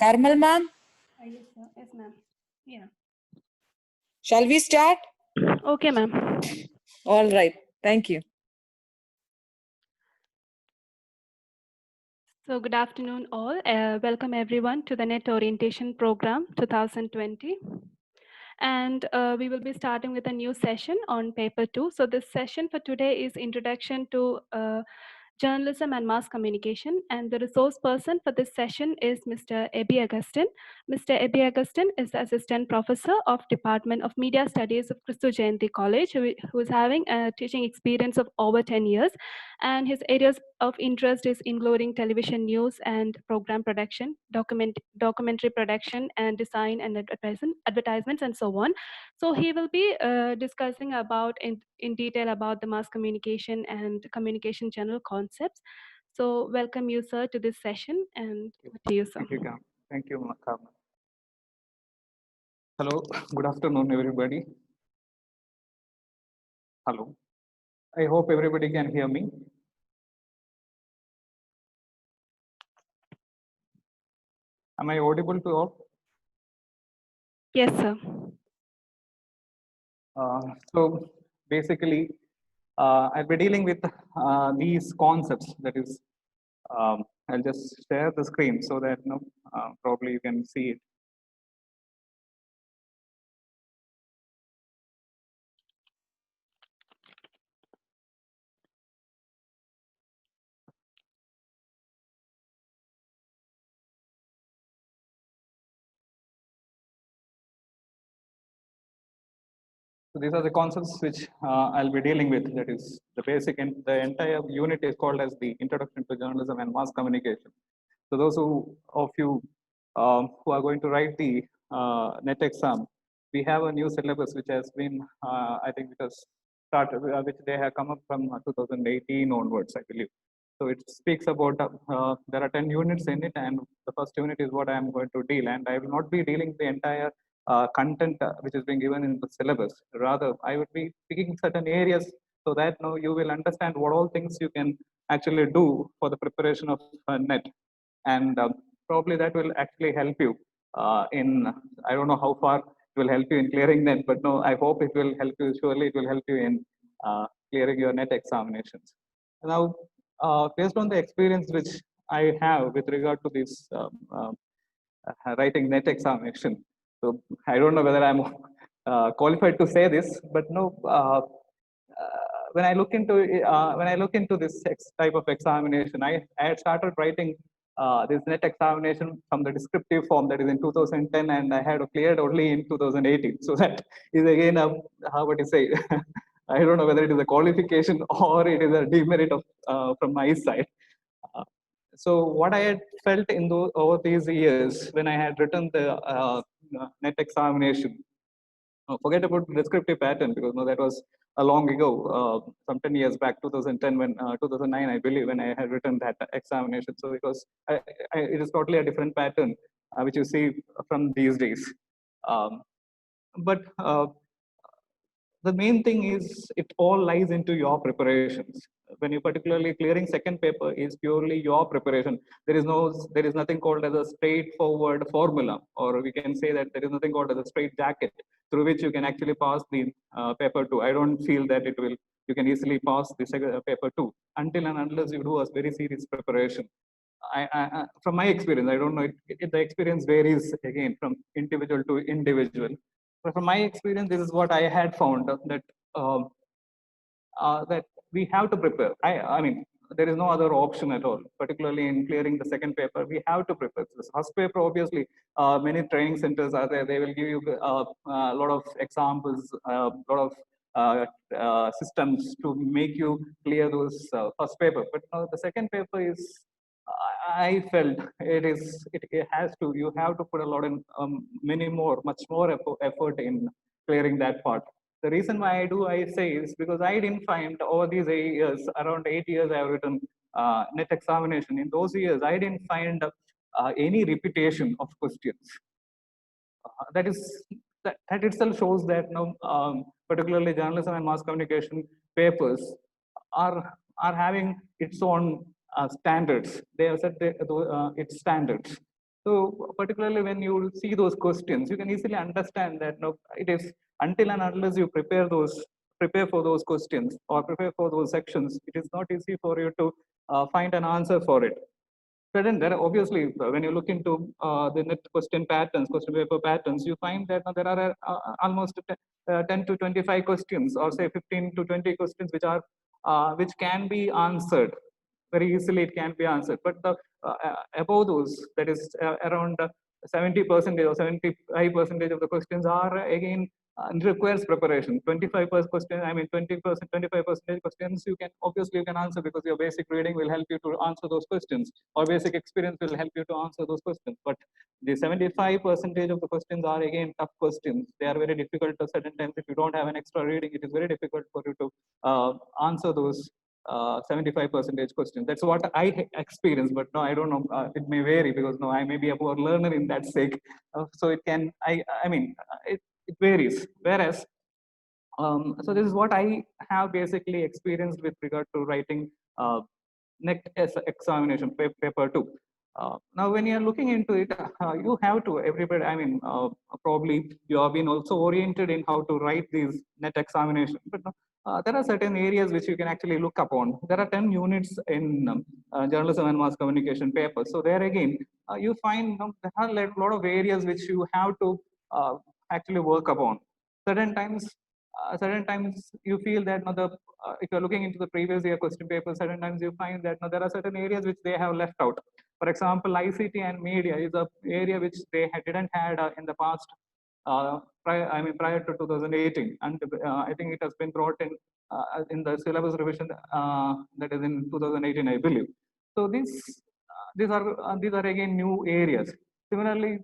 Carmel ma'am? Yes, sir. Yes, ma'am. Yeah. Shall we start? Okay, ma'am. All right. Thank you. So good afternoon all. Welcome everyone to the Net Orientation Program 2020. And we will be starting with a new session on paper 2. So this session for today is Introduction to Journalism and Mass Communication, and the resource person for this session is Mr. Ebi Augustine. Mr. Ebi Augustine is the Assistant Professor of Department of Media Studies of Christo Jayanti College, who is having a teaching experience of over 10 years, and his areas of interest is including television news and program production, documentary production, and design and advertisements, and so on. So he will be discussing about in detail about the mass communication and communication general concepts. So welcome you, sir, to this session, and to you, sir. Thank you, Cam. Thank you, Mahatma. Hello, good afternoon, everybody. Hello. I hope everybody can hear me. Am I audible to all? Yes, sir. So basically, I'll be dealing with these concepts. That is, I'll just share the screen so that probably you can see it. So these are the concepts which I'll be dealing with. That is the basic, and the entire unit is called as the Introduction to Journalism and Mass Communication. So those of you who are going to write the NET exam, we have a new syllabus which has been, I think, it has started, which they have come up from 2018 onwards, I believe. So it speaks about there are 10 units in it, and the first unit is what I am going to deal, and I will not be dealing the entire content which is being given in the syllabus. Rather, I would be picking certain areas so that now you will understand what all things you can actually do for the preparation of NET, and probably that will actually help you in, I don't know how far it will help you in clearing NET, but no, I hope it will help you. Surely it will help you in clearing your NET examinations. Now, based on the experience which I have with regard to this writing NET examination, so I don't know whether I'm qualified to say this, but no. When I look into this type of examination, I had started writing this NET examination from the descriptive form, that is in 2010, and I had cleared only in 2018. So that is again how would you say? I don't know whether it is a qualification or it is a demerit of from my side. So what I had felt in over these years when I had written the NET examination, forget about the descriptive pattern, because that was a long ago, some 10 years back, 2010, when 2009, I believe, when I had written that examination. So it was, it is totally a different pattern which you see from these days. But the main thing is it all lies into your preparations. When you particularly clearing second paper is purely your preparation. There is nothing called as a straightforward formula, or we can say that there is nothing called as a straight jacket through which you can actually pass the paper 2. I don't feel that you can easily pass the paper 2 until and unless you do a very serious preparation. From my experience, I don't know, the experience varies again from individual to individual. But from my experience, this is what I had found, that that we have to prepare. I mean, there is no other option at all, particularly in clearing the second paper. We have to prepare. The first paper, obviously, many training centers are there. They will give you a lot of examples, a lot of systems to make you clear those first paper. But the second paper is, I felt it has to, you have to put a lot in much more effort in clearing that part. The reason why I say is because I didn't find over these 8 years, around 8 years I have written NET examination. In those years, I didn't find any repetition of questions. That itself shows that particularly journalism and mass communication papers are having its own standards. They have set its standards. So particularly when you see those questions, you can easily understand that no, it is until and unless you prepare for those questions or prepare for those sections, it is not easy for you to find an answer for it. But then there are obviously, when you look into the net question patterns, question paper patterns, you find that there are almost 10 to 25 questions, or say 15 to 20 questions, which can be answered very easily. It can be answered, but the above those, that is around 70% or 75% of the questions are again requires preparation. 25% question, I mean 20%, 25% questions you can obviously you can answer because your basic reading will help you to answer those questions, or basic experience will help you to answer those questions. But the 75% of the questions are again tough questions. They are very difficult to certain times. If you don't have an extra reading, it is very difficult for you to answer those 75% questions. That's what I experienced, but no, I don't know. It may vary because no, I may be a poor learner in that sake. So it can, I mean, it varies. Whereas, so this is what I have basically experienced with regard to writing next examination paper 2. Now, when you are looking into it, you have to everybody. I mean, probably you have been also oriented in how to write these net examination, but there are certain areas which you can actually look upon. There are 10 units in journalism and mass communication papers. So there again, you find there are a lot of areas which you have to actually work upon. Certain times you feel that if you're looking into the previous year question paper, certain times you find that there are certain areas which they have left out. For example, ICT and media is a area which they didn't had in the past. Prior to 2018, and I think it has been brought in the syllabus revision that is in 2018, I believe. So these are again new areas. Similarly,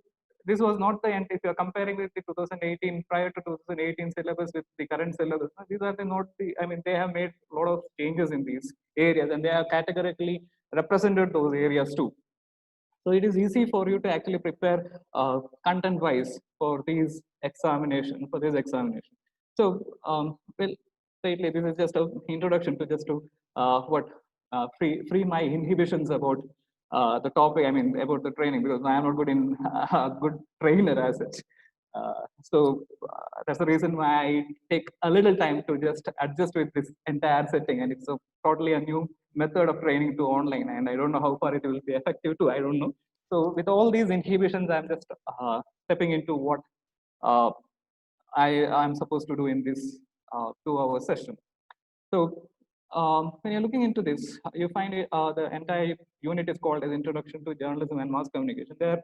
this was not the end. If you are comparing with the 2018, prior to 2018 syllabus with the current syllabus, these are not the. I mean, they have made a lot of changes in these areas, and they have categorically represented those areas too. So it is easy for you to actually prepare content-wise for these examination. So, well, lately this is just an introduction to just to free my inhibitions about the topic. I mean, about the training, because I am not good in a good trainer as such. That's the reason why I take a little time to just adjust with this entire setting, and it's totally a new method of training to online, and I don't know how far it will be effective too. I don't know. So with all these inhibitions, I'm just stepping into what uh, I'm supposed to do in this 2-hour session. So when you're looking into this, you find the entire unit is called as Introduction to Journalism and Mass Communication. There,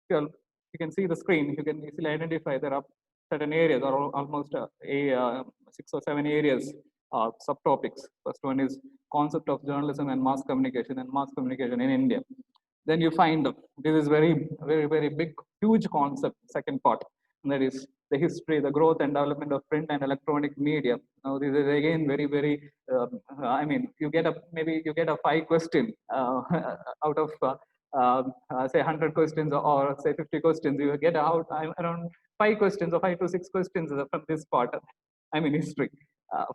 you can see the screen. You can easily identify there are certain areas, or almost 6 or 7 areas, subtopics. First one is concept of journalism and mass communication in India. Then you find this is very big, huge concept. Second part, and that is the history, the growth and development of print and electronic media. Now this is again very. I mean, maybe you get a 5 question out of say 100 questions, or say 50 questions. You get out around 5 questions or 5 to 6 questions from this part. I mean, history.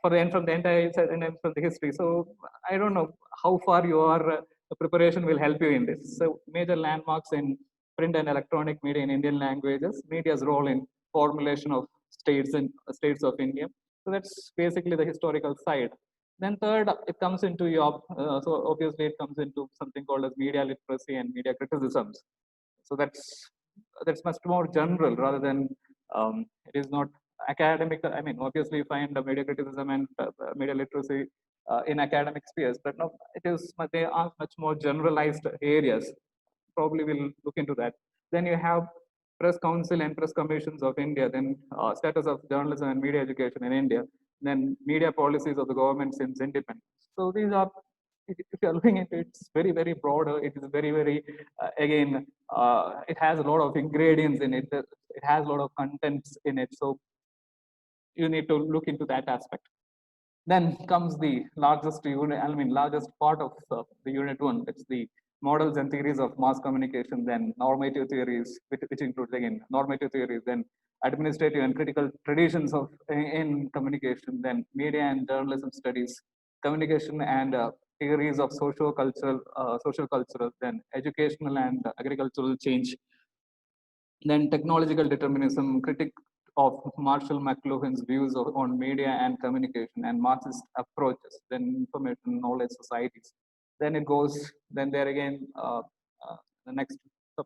From the entire set and from the history. So I don't know how far your preparation will help you in this. So major landmarks in print and electronic media in Indian languages, media's role in formulation of states and states of India. So that's basically the historical side. Then third, it comes into your, so obviously it comes into something called as media literacy and media criticisms. So that's much more general rather than it is not academic. I mean, obviously you find the media criticism and media literacy in academic spheres, but no, they are much more generalized areas. Probably we'll look into that. Then you have press council and press commissions of India, then status of journalism and media education in India, then media policies of the government since independence. So these are, if you're looking at it, it's very broader. It is very again, it has a lot of ingredients in it. It has a lot of contents in it. So you need to look into that aspect. Then comes the largest unit, largest part of the unit 1. It's the models and theories of mass communication, then normative theories, which includes again normative theories, then administrative and critical traditions in communication, then media and journalism studies, communication and theories of social cultural, then educational and agricultural change, then technological determinism, critic of Marshall McLuhan's views on media and communication, and Marxist approaches, then information knowledge societies. Then it goes, then there again, the next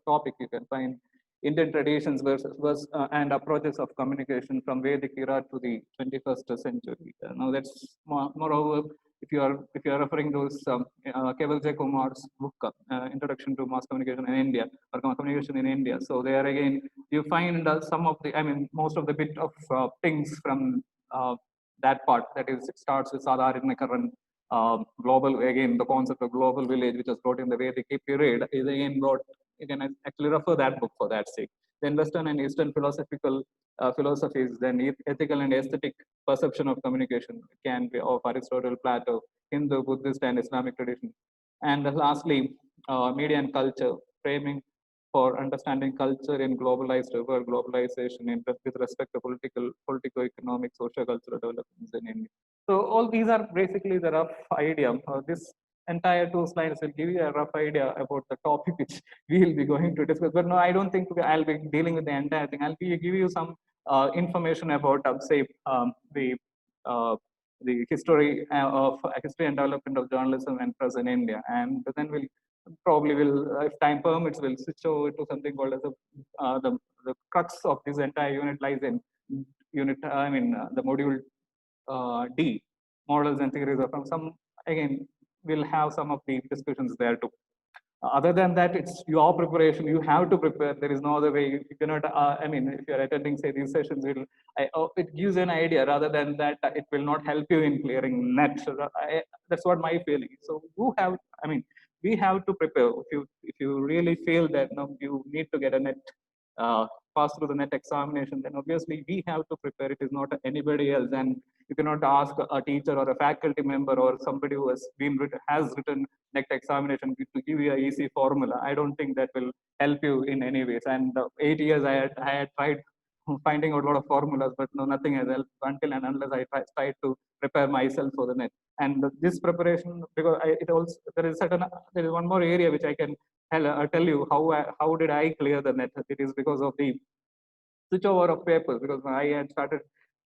topic you can find Indian traditions and approaches of communication from Vedic era to the 21st century. Now that's moreover, if you are referring to Keval J. Kumar's book, Introduction to Mass Communication in India, or Communication in India. So there again, you find some of the, I mean, most of the bit of things from that part. That is, it starts with Sadharanikaran, global, again, the concept of global village, which was brought in the Vedic period, is again brought. You can actually refer that book for that sake. Then Western and Eastern philosophical philosophies, then ethical and aesthetic perception of communication can be of Aristotle, Plato, Hindu, Buddhist, and Islamic tradition. And lastly, media and culture, framing for understanding culture in globalized world, globalization with respect to politico-economic, socio-cultural developments in India. So all these are basically the rough idea. This entire 2 slides will give you a rough idea about the topic which we will be going to discuss. But no, I don't think I'll be dealing with the entire thing. I'll give you some information about, say, the history history and development of journalism and press in India, and then we'll probably if time permits, we'll switch over to something called as the crux of this entire unit lies in the module D, models and theories of some. Again, we'll have some of the discussions there too. Other than that, it's your preparation. You have to prepare. There is no other way. You cannot. If you're attending, say, these sessions, it gives an idea. Rather than that, it will not help you in clearing net. So that's what my feeling is. So we have to prepare. If you really feel that you need to get a net, pass through the net examination, then obviously we have to prepare. It is not anybody else, and you cannot ask a teacher or a faculty member or somebody who has written next examination to give you an easy formula. I don't think that will help you in any ways. And 8 years I had tried finding out a lot of formulas, but no, nothing has helped until and unless I tried to prepare myself for the net. And this preparation, because there is one more area which I can tell you how did I clear the net. It is because of the switch over of papers, because I had started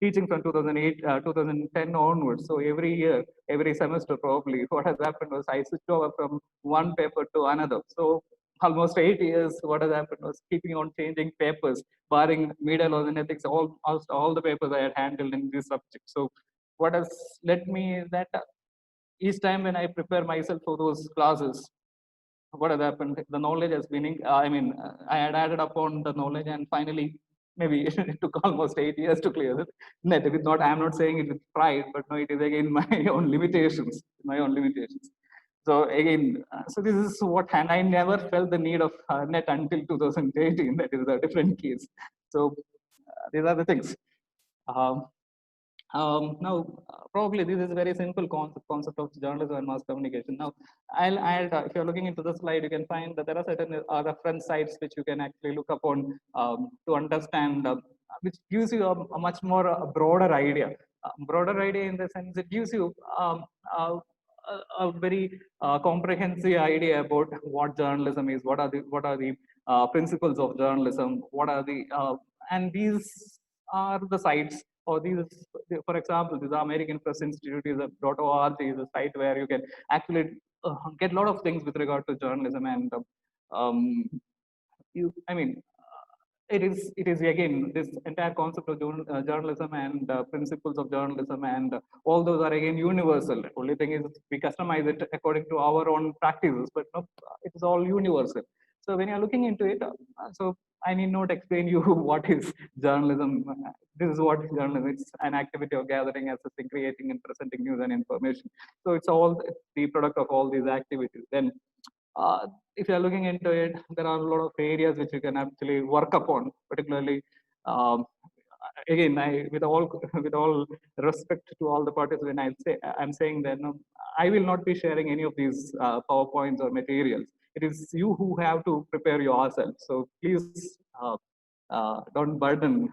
teaching from 2008, 2010 onwards. So every year, every semester probably, what has happened was I switched over from one paper to another. So almost 8 years, what has happened was keeping on changing papers, barring media laws and ethics, almost all the papers I had handled in this subject. So what has led me that each time when I prepare myself for those classes, what has happened, the knowledge has been, I had added upon the knowledge, and finally, maybe it took almost 8 years to clear it. Net, with not, I'm not saying it with pride, but no, it is again my own limitations, So again, so this is what, and I never felt the need of net until 2018. That is a different case. So these are the things. Now, probably this is a very simple concept of journalism and mass communication. Now, if you're looking into the slide, you can find that there are certain reference sites which you can actually look upon to understand, which gives you a much more broader idea. Broader idea in the sense it gives you a very comprehensive idea about what journalism is, what are the principles of journalism, what are the and these are the sites, or these, for example, this American Press Institute is .org is a site where you can actually get a lot of things with regard to journalism, and it is again this entire concept of journalism and principles of journalism, and all those are again universal. The only thing is we customize it according to our own practices, but no, it is all universal. So when you're looking into it, so I need not explain you what is journalism. This is what journalism is: an activity of gathering, assessing, creating, and presenting news and information. So it's all the product of all these activities. Then if you're looking into it, there are a lot of areas which you can actually work upon, particularly again, with all respect to all the parties, when I'm saying that I will not be sharing any of these PowerPoints or materials. It is you who have to prepare yourself. So please don't burden,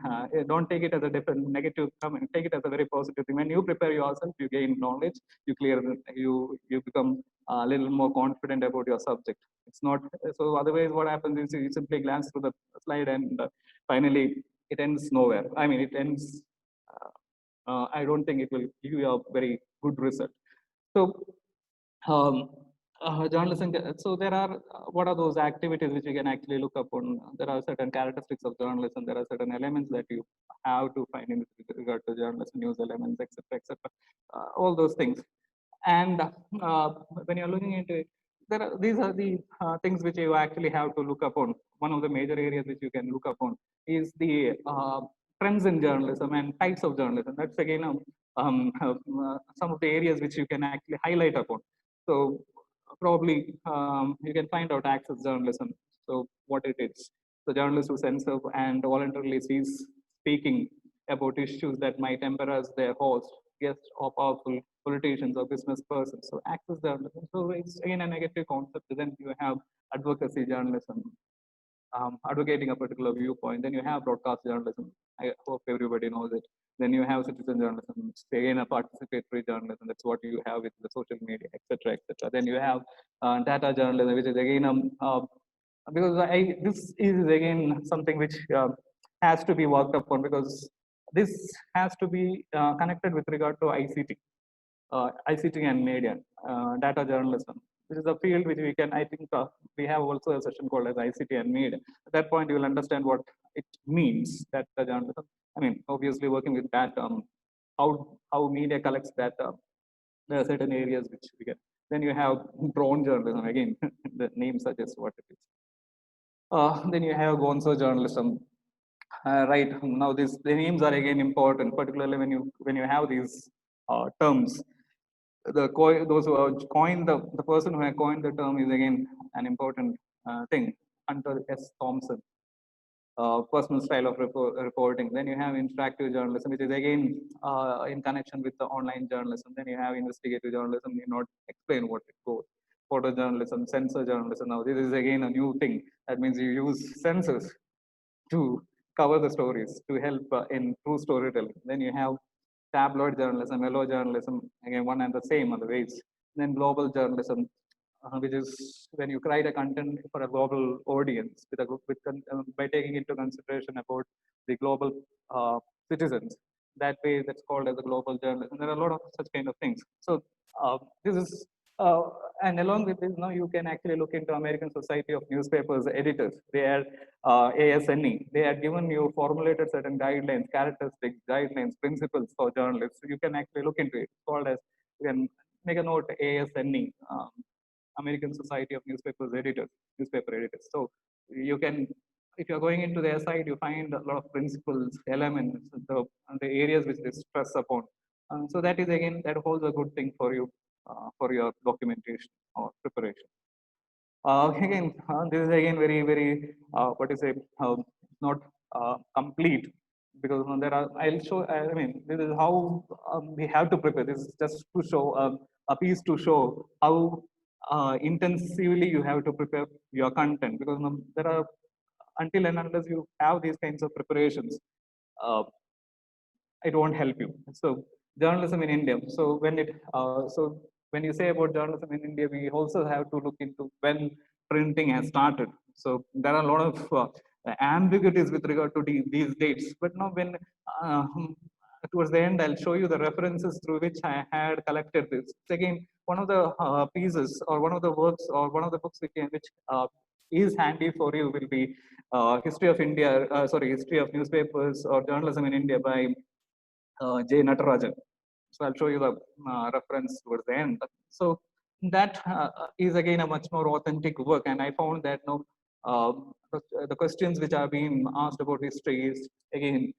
don't take it as a different negative comment, take it as a very positive thing. When you prepare yourself, you gain knowledge, you become a little more confident about your subject. It's not, so otherwise what happens is you simply glance through the slide and finally it ends nowhere. I mean, it ends, I don't think it will give you a very good result. So um, journalism. So there are what are those activities which you can actually look upon? There are certain characteristics of journalism. There are certain elements that you have to find in regard to journalism, news elements, etc., etc. All those things. And when you're looking into it, these are the things which you actually have to look upon. One of the major areas which you can look upon is the trends in journalism and types of journalism. That's again some of the areas which you can actually highlight upon. So probably you can find out access journalism. So what it is. The journalist who censor and voluntarily cease speaking about issues that might embarrass their host, guests, or powerful politicians or business persons. So access journalism. So it's again a negative concept. Then you have advocacy journalism, advocating a particular viewpoint. Then you have broadcast journalism. I hope everybody knows it. Then you have citizen journalism, which is again a participatory journalism. That's what you have with the social media, etc., etc. Then you have data journalism, which is again because this is again something which has to be worked upon, because this has to be connected with regard to ICT and media, data journalism. This is a field which we can, I think, we have also a session called as ICT and media. At that point, you will understand what it means, that journalism. I mean, obviously working with that, how media collects data. There are certain areas which we get. Then you have drone journalism. Again, the name suggests what it is. Then you have gonzo journalism. Right now, the names are again important, particularly when you have these terms. Those who have coined the person who had coined the term is again an important thing. Hunter S. Thompson. Personal style of reporting. Then you have interactive journalism, which is again in connection with the online journalism. Then you have investigative journalism. You not explain what it goes. Photojournalism, censor journalism. Now this is again a new thing. That means you use censors to cover the stories to help in true storytelling. Then you have tabloid journalism, yellow journalism, again one and the same on the ways. Then global journalism, which is when you create a content for a global audience by taking into consideration about the global citizens. That way, that's called as a global journalism. There are a lot of such kind of things. So this is, and along with this, now you can actually look into American Society of Newspapers Editors. They had ASNE. They had given you formulated certain guidelines, characteristics, guidelines, principles for journalists. So you can actually look into it. It's called as, you can make a note, ASNE. American Society of Newspaper Editors. So you can, if you're going into their site, you find a lot of principles, elements, the areas which they stress upon. So that is again, that holds a good thing for you for your documentation or preparation. Again, this is again very, very, what is it, not complete, because there are, I'll show, I mean, this is how we have to prepare. This is just to show a piece to show how intensively you have to prepare your content, because there are, until and unless you have these kinds of preparations, it won't help you. So journalism in India. So when you say about journalism in India, we also have to look into when printing has started. So there are a lot of ambiguities with regard to these dates. But now when towards the end, I'll show you the references through which I had collected this. It's again, one of the pieces or one of the works or one of the books which is handy for you will be History of India, History of Newspapers or Journalism in India by J. Natarajan. So I'll show you the reference towards the end. So that is again a much more authentic work, and I found that the questions which are being asked about history is again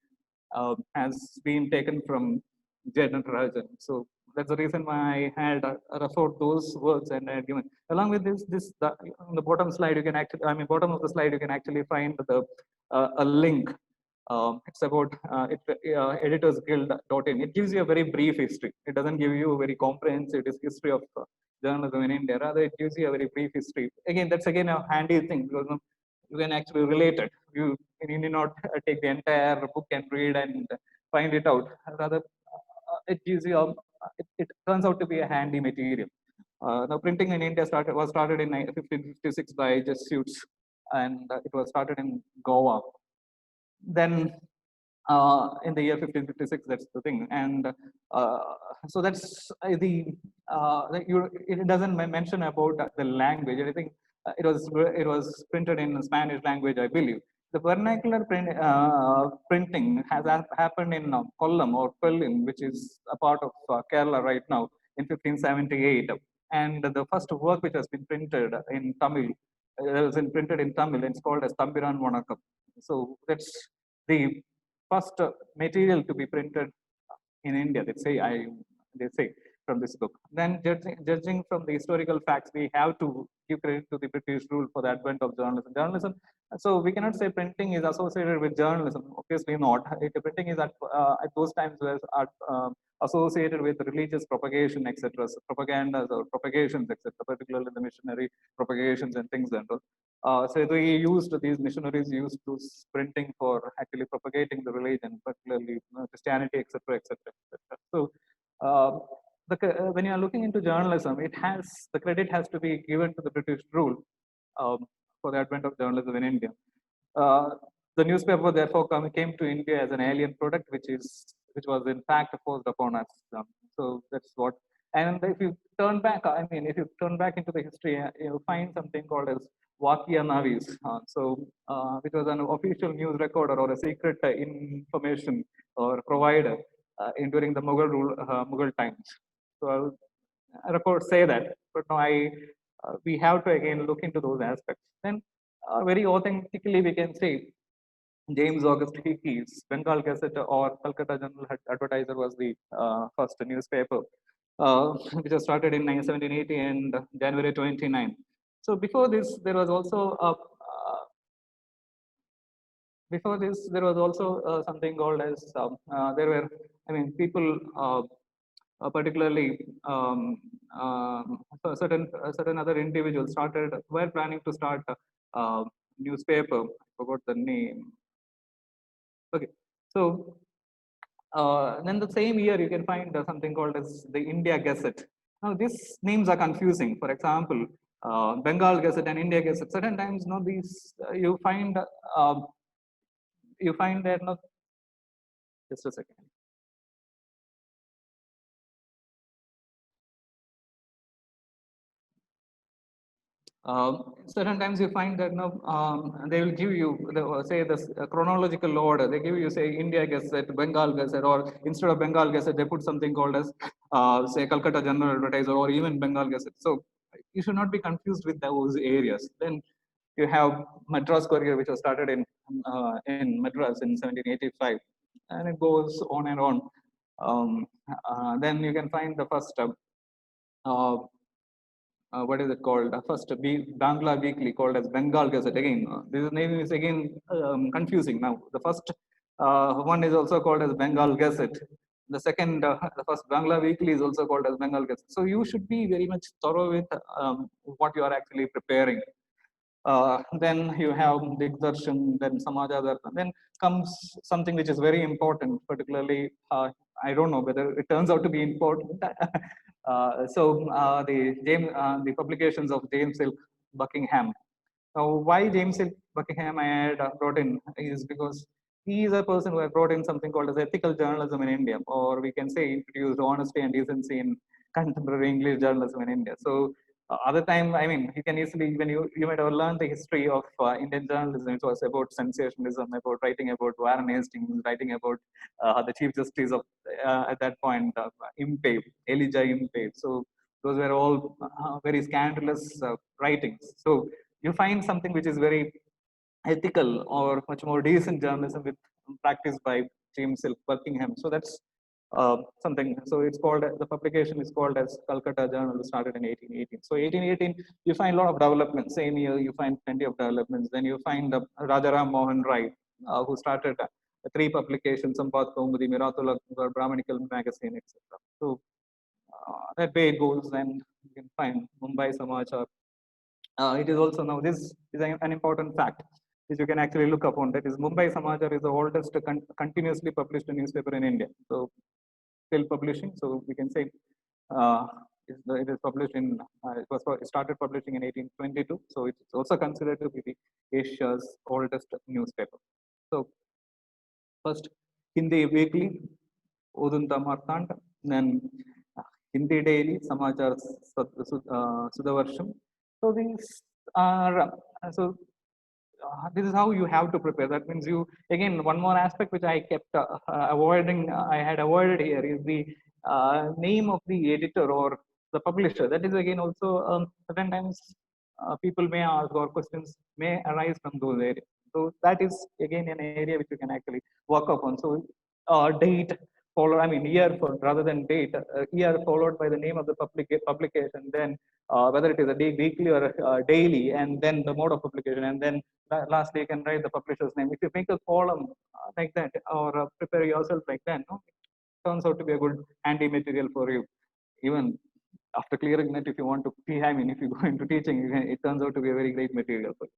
has been taken from J. Natarajan. So that's the reason why I had referred those words and I had given. Along with on the bottom slide, you can actually, bottom of the slide, you can actually find a link. It's about editorsguild.in. It gives you a very brief history. It doesn't give you a very comprehensive history of journalism in India. Rather, it gives you a very brief history. Again, that's again a handy thing, because you can actually relate it. You need not take the entire book and read and find it out. Rather, it gives you it turns out to be a handy material. Now, printing in India was started in 1556 by Jesuits, and it was started in Goa. Then in the year 1556, that's the thing, and uh, so that's it doesn't mention about the language. I think it was printed in Spanish language, I believe. The vernacular printing has happened in Kollam or Pellim, which is a part of Kerala right now, in 1578. And the first work which has been printed in Tamil, printed in Tamil, it's called as Tambiran Vanakam. So that's the first material to be printed in India. They say from this book. Then judging from the historical facts, we have to give credit to the British rule for the advent of journalism. So we cannot say printing is associated with journalism. Obviously not. Printing is at those times was associated with religious propagation, etc., propagandas or propagations, etc., particularly the missionary propagations and things and all. So these missionaries used this printing for actually propagating the religion, particularly Christianity, etc., etc., etc. So when you are looking into journalism, the credit has to be given to the British rule for the advent of journalism in India. The newspaper therefore came to India as an alien product, which was in fact forced upon us. So that's what. And if you turn back, if you turn back into the history, you find something called as Vakya Navis. Which was an official news recorder or a secret information or provider during the Mughal times. So reports say that, but no, we have to again look into those aspects. Then, very authentically, we can say James August Hickey's Bengal Gazette or Calcutta General Advertiser was the first newspaper, which was started in 1780 and January 29. So before this, there was also something called as there were, people. Particularly certain other individuals were planning to start a newspaper. I forgot the name. Okay, so then the same year you can find something called as the India Gazette. Now these names are confusing. For example, Bengal Gazette and India Gazette. Certain times, these you find that just a second. Certain times you find that they will give you say the chronological order. They give you say India Gazette, Bengal Gazette, or instead of Bengal Gazette they put something called as say Calcutta General Advertiser or even Bengal Gazette. So you should not be confused with those areas. Then you have Madras Courier, which was started in Madras in 1785, and it goes on and on. Then you can find the first. What is it called? First, Bangla Weekly, called as Bengal Gazette. Again, this name is again confusing. Now, the first one is also called as Bengal Gazette. The second, the first Bangla Weekly is also called as Bengal Gazette. So you should be very much thorough with what you are actually preparing. Then you have Digdarshan, then Samajadar, then comes something which is very important, particularly, I don't know whether it turns out to be important. The publications of James Silk Buckingham. Now, why James Silk Buckingham I had brought in is because he is a person who had brought in something called as ethical journalism in India, or we can say introduced honesty and decency in contemporary English journalism in India. So other time, you can easily, when you might have learned the history of Indian journalism, it was about sensationalism, about writing about Warren Hastings, writing about the Chief Justice of at that point, Impey, Elijah Impey. So those were all very scandalous writings. So you find something which is very ethical or much more decent journalism with practiced by James Silk Buckingham. So that's something. So it's called, the publication is called as Calcutta Journal, started in 1818. So 1818, you find a lot of developments. Same year, you find plenty of developments. Then you find Rajaram Mohan Rai, who started 3 publications, Sampat Kaumudi, Miratul Brahmanical Magazine, etc. So that way it goes, and you can find Mumbai Samachar. It is also now, this is an important fact. which you can actually look upon. That is, Mumbai Samachar is the oldest continuously published newspaper in India. So still publishing. So we can say it is published in, it started publishing in 1822. So it's also considered to be the Asia's oldest newspaper. So first Hindi Weekly, Udunta Martand, then Hindi Daily, Samachar Sudavarsham. So these are, this is how you have to prepare. That means you, again, one more aspect which I kept avoiding, I had avoided here is the name of the editor or the publisher. That is again also certain times people may ask or questions may arise from those areas. So that is again an area which you can actually work upon. So date followed, I mean year for, rather than date, year followed by the name of the publication, then whether it is a weekly or daily, and then the mode of publication, and then lastly you can write the publisher's name. If you make a column like that or prepare yourself like that, no, it turns out to be a good handy material for you. Even after clearing that, if you want to, I mean, if you go into teaching, it turns out to be a very great material for you.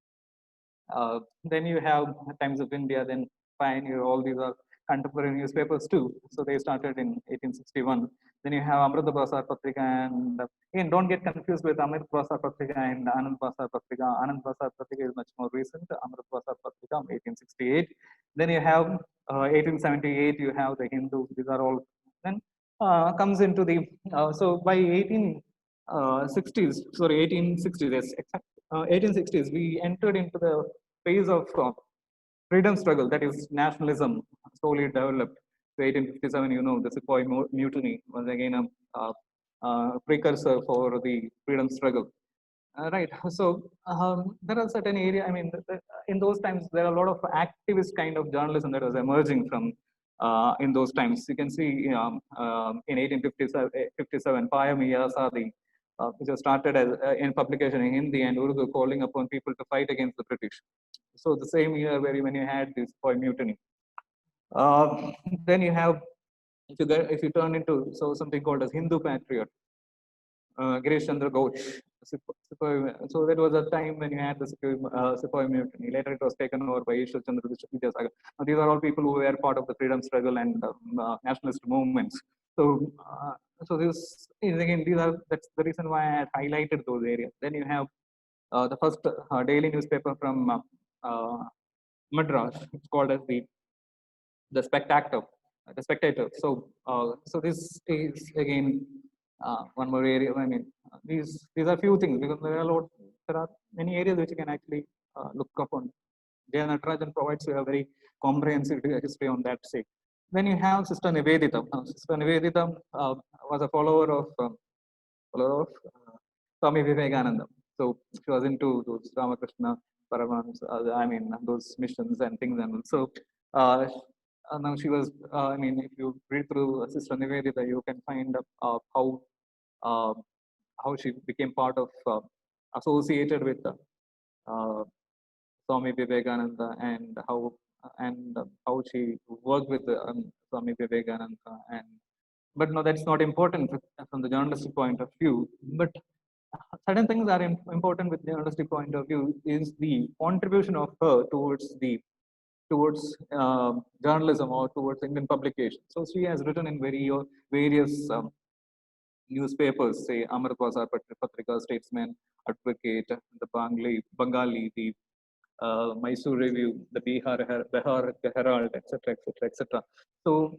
Then you have Times of India, then Pioneer, all these are contemporary newspapers too. So they started in 1861. Then you have Amrita Prasar Patrika, and again, don't get confused with Amrit Prasar Patrika and Anand Prasar Patrika. Anand Prasar Patrika is much more recent. Amrit Prasar Patrika, 1868. Then you have 1878, you have the Hindu. These are all. Then comes into the, so by 1860s, sorry, 1860s, yes, 1860s, we entered into the phase of freedom struggle, that is nationalism, slowly developed. So 1857, you know, the Sepoy Mutiny was again a precursor for the freedom struggle. Right. So there are certain areas, I mean, in those times, there are a lot of activist kind of journalism that was emerging from in those times. You can see in 1857, Paya Miyasadi, which was started as in publication in Hindi and Urdu, calling upon people to fight against the British. So the same year where when you had this Sepoy Mutiny. Then you have, if you turn into something called as Hindu Patriot, Girish Chandra Ghosh. So that was a time when you had the Sepoy Mutiny. Later it was taken over by Ishwar Chandra Vidyasagar. Now, these are all people who were part of the freedom struggle and nationalist movements. So, so this is again, that's the reason why I had highlighted those areas. Then you have the first daily newspaper from Madras. It's called as the Spectator. The Spectator. So, so this is again one more area. I mean, these are few things because there are many areas which you can actually look upon. J. Natarajan provides you a very comprehensive history on that sake. Then you have Sister Nivedita. Sister Nivedita was a follower of Swami Vivekananda. So she was into those Ramakrishna Paramahamsa, I mean, those missions and things. And so now she was, I mean, if you read through Sister Nivedita, you can find how she became part of, associated with Swami Vivekananda, and how she worked with Swami Vivekananda. And but no, that's not important from the journalistic point of view. But certain things are important with the journalistic point of view is the contribution of her towards journalism or towards Indian publication. So she has written in various newspapers, say Amarapasa Patrika, Statesman, Advocate, the Bengali, the Mysore Review, the Bihar Herald, etc., etc., etc. So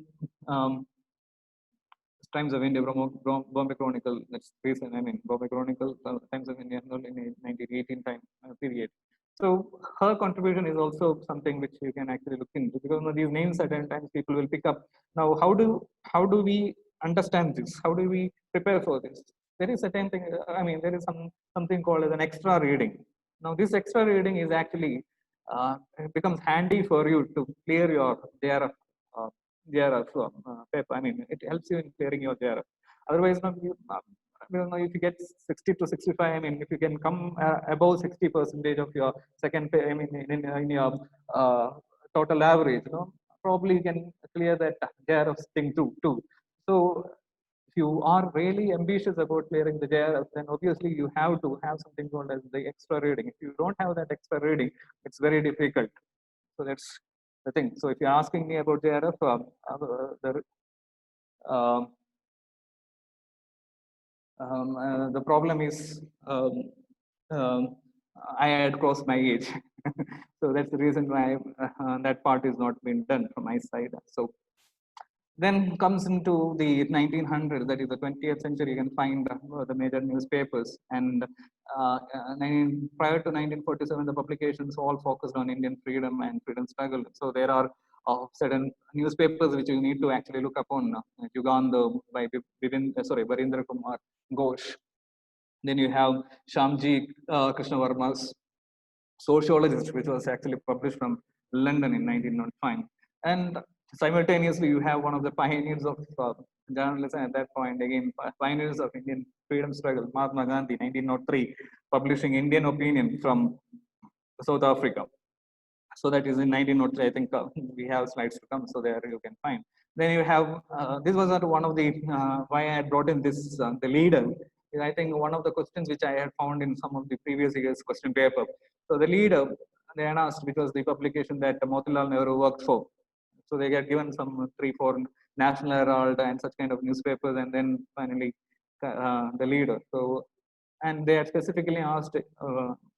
Times of India, Bombay Chronicle, that's recent. I mean, Bombay Chronicle, Times of India, in 1918 time period. So her contribution is also something which you can actually look into, because these names certain times people will pick up. Now, how do we understand this? How do we prepare for this? There is certain thing. I mean, there is something called as an extra reading. Now, this extra reading is actually it becomes handy for you to clear your JRF paper. I mean, it helps you in clearing your JRF. Otherwise, if you get 60 to 65, I mean, if you can come above 60% of your second pay, I mean, in your total average, probably you can clear that JRF thing too. So you are really ambitious about clearing the JRF, then obviously you have to have something called as the extra reading. If you don't have that extra reading, it's very difficult. So that's the thing. So if you're asking me about JRF, the problem is I had crossed my age. So that's the reason why that part is not been done from my side. So then comes into the 1900s, that is the 20th century, you can find the major newspapers. And prior to 1947, the publications all focused on Indian freedom and freedom struggle. So there are certain newspapers which you need to actually look upon. Yugandha by Barindra Kumar Ghosh. Then you have Shamji Krishnavarma's Sociologist, which was actually published from London in 1905. And simultaneously, you have one of the pioneers of journalism at that point, again, pioneers of Indian freedom struggle, Mahatma Gandhi, 1903, publishing Indian Opinion from South Africa. So that is in 1903. I think we have slides to come, so there you can find. Then you have, this was one of the, why I had brought in this, the leader. I think one of the questions which I had found in some of the previous years' question paper. So the leader, they had asked, which was the publication that Motilal Nehru worked for. So they get given some 3-4 National Herald and such kind of newspapers, and then finally the leader. So, and they had specifically asked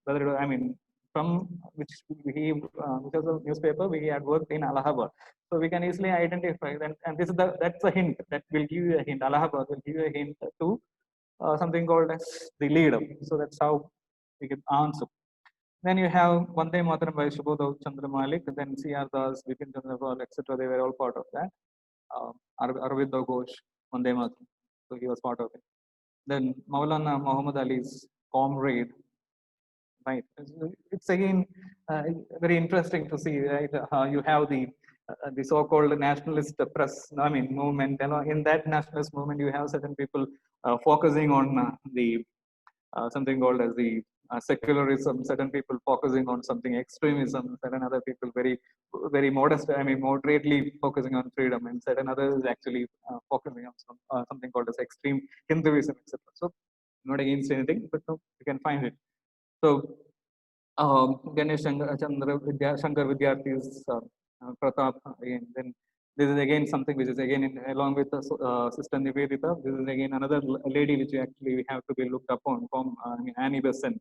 whether, I mean, from which which was a newspaper we had worked in Allahabad. So we can easily identify that, and this is that's a hint that will give you a hint. Allahabad will give you a hint to something called as the leader. So that's how we can answer. Then you have Vande Mataram by Subodh Chandra Malik, then C.R. Das, Bipin Chandra Pal, etc. They were all part of that. Arvind Ghosh, Vande Mataram. So he was part of it. Then Maulana Muhammad Ali's Comrade. Right. It's again very interesting to see, right? You have the so-called nationalist press, I mean, movement. In that nationalist movement, you have certain people focusing on the something called as the secularism, certain people focusing on something extremism, certain other people very modest, I mean, moderately focusing on freedom, and certain others actually focusing on something called as extreme Hinduism, etc. So, not against anything, but no, you can find it. So, Ganesh Shankar Vidyarthi's Pratap, again, then this is again something which is again along with Sister Nivedita. This is again another lady which actually we have to be looked upon from Annie Besant.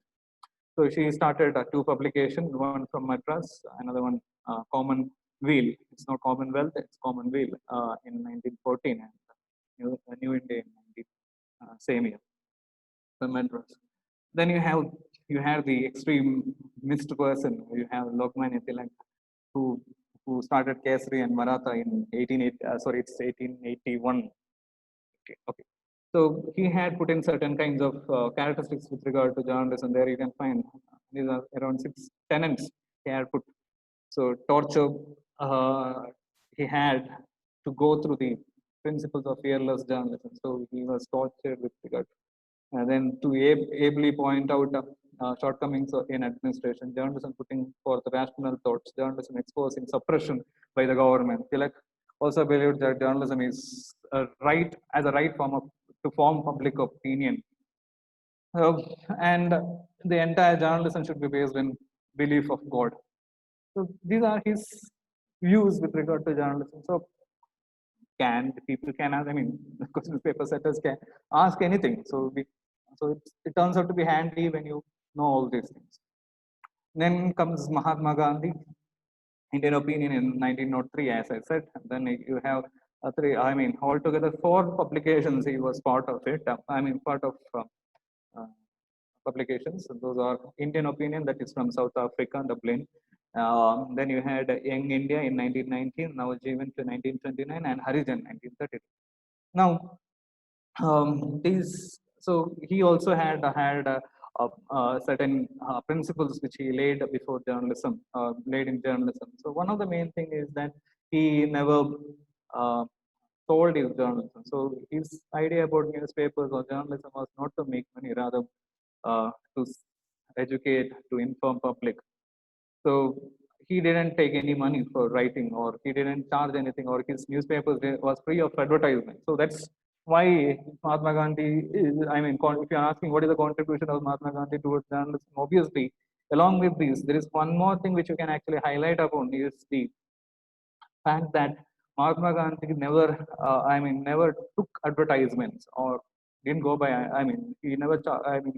So she started 2 publications, one from Madras, another one Commonweal. It's not Commonwealth, it's Commonweal in 1914, and New India in same year. From Madras. Then you have the extreme missed person. You have Lokmanya Tilak, who started Kesari and Maratha in 1881. Okay. So he had put in certain kinds of characteristics with regard to journalism. There you can find these are around 6 tenets he had put. So torture, he had to go through the principles of fearless journalism. So he was tortured with regard. And then to ably point out shortcomings in administration, journalism putting forth rational thoughts, journalism exposing suppression by the government. Tilak also believed that journalism is a right form to form public opinion. And the entire journalism should be based in belief of God. So these are his views with regard to journalism. So people can ask, I mean, question paper setters can ask anything. So it turns out to be handy when you know all these things. Then comes Mahatma Gandhi, Indian Opinion in 1903, as I said. Then you have altogether 4 publications he was part of it. Part of publications. So those are Indian Opinion, that is from South Africa, Dublin. Then you had Young India in 1919, now Jeevan to 1929, and Harijan 1932. Now, so he also had certain principles which he laid before journalism, laid in journalism. So one of the main thing is that he never sold his journalism. So his idea about newspapers or journalism was not to make money, rather to educate, to inform public. So he didn't take any money for writing, or he didn't charge anything, or his newspapers was free of advertisement. So that's why Mahatma Gandhi is, I mean, if you're asking what is the contribution of Mahatma Gandhi towards journalism, obviously, along with this, there is one more thing which you can actually highlight upon is the fact that Mahatma Gandhi never, never took advertisements or didn't go by. I mean, he never.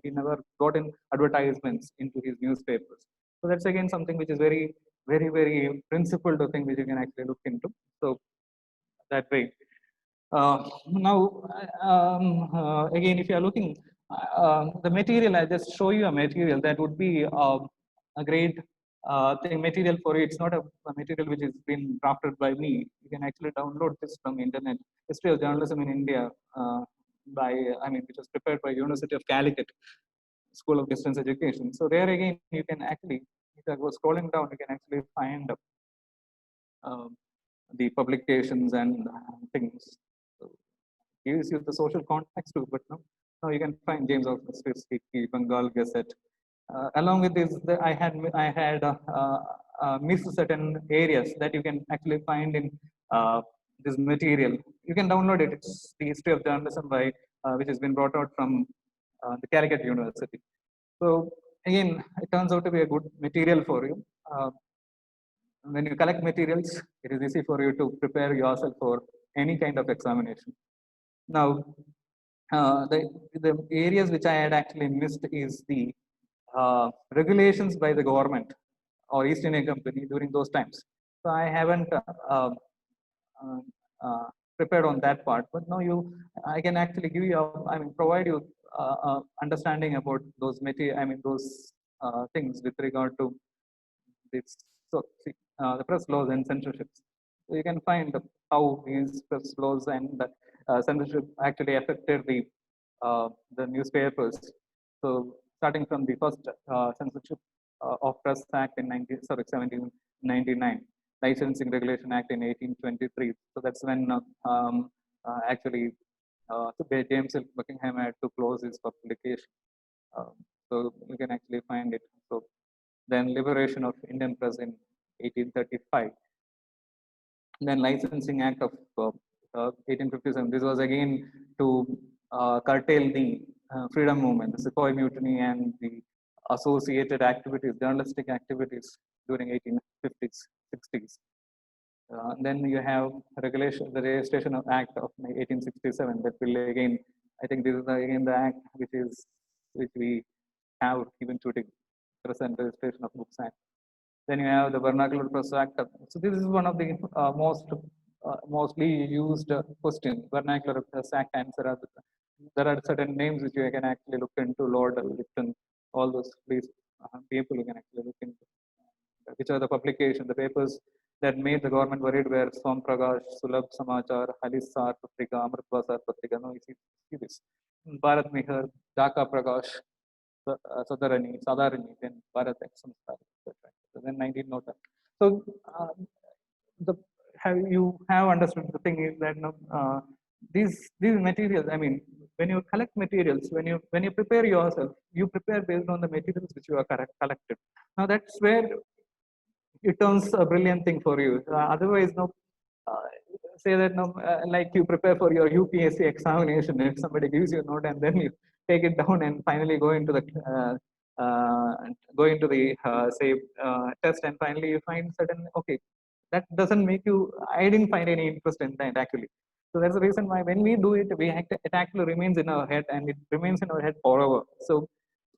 He never got in advertisements into his newspapers. So that's again something which is very, very, very principled thing which you can actually look into. So that way. Now, again, if you are looking, the material, I just show you a material that would be a great material for you. It's not a material which has been drafted by me. You can actually download this from internet. History of Journalism in India which was prepared by University of Calicut School of Distance Education. So there again, you can actually, if you go scrolling down, you can actually find the publications and things. So gives you the social context too, but now you can find James Augustine, Bengal Gazette. Along with this, I had missed certain areas that you can actually find in this material. You can download it. It's the History of Journalism by which has been brought out from the Calicut University. So again, it turns out to be a good material for you. When you collect materials, it is easy for you to prepare yourself for any kind of examination. Now, the areas which I had actually missed is the regulations by the government or East India Company during those times. So I haven't prepared on that part, but now I can actually give you, provide you understanding about those material, those things with regard to this. So see, the press laws and censorships. So you can find how these press laws and the censorship actually affected the newspapers. So starting from the first censorship of Press Act in 1799, Licensing Regulation Act in 1823. So that's when actually James L. Buckingham had to close his publication. So you can actually find it. So then Liberation of Indian Press in 1835. Then Licensing Act of 1857. This was again to curtail the freedom movement, the Sepoy Mutiny, and the associated activities, journalistic activities during 1850s, 60s. Then you have the Registration of Act of 1867. That will again, I think this is again the act which we have even today, present Registration of Books Act. Then you have the Vernacular Press Act. So this is one of the mostly used questions. Vernacular Press Act answer. There are certain names which you can actually look into. Lord Lipton, all those people you can actually look into. Which are the publications, the papers that made the government worried were Som Prakash, Sulabh Samachar, Halisar Patrika, Amrit Basar Patrika. No, you see this. Bharat Mihar, Dhaka Prakash, Sadarani, then Bharat Samskar, etc. So then 1901. So you have understood the thing is that these materials. I mean, when you collect materials, when you prepare yourself, you prepare based on the materials which you are collected. Now that's where it turns a brilliant thing for you. Otherwise, say that like you prepare for your UPSC examination, if somebody gives you a note and then you take it down and finally go into the test, and finally you find certain, okay, that doesn't make you. I didn't find any interest in that actually. So that's the reason why when we do it, it actually remains in our head, and it remains in our head forever. So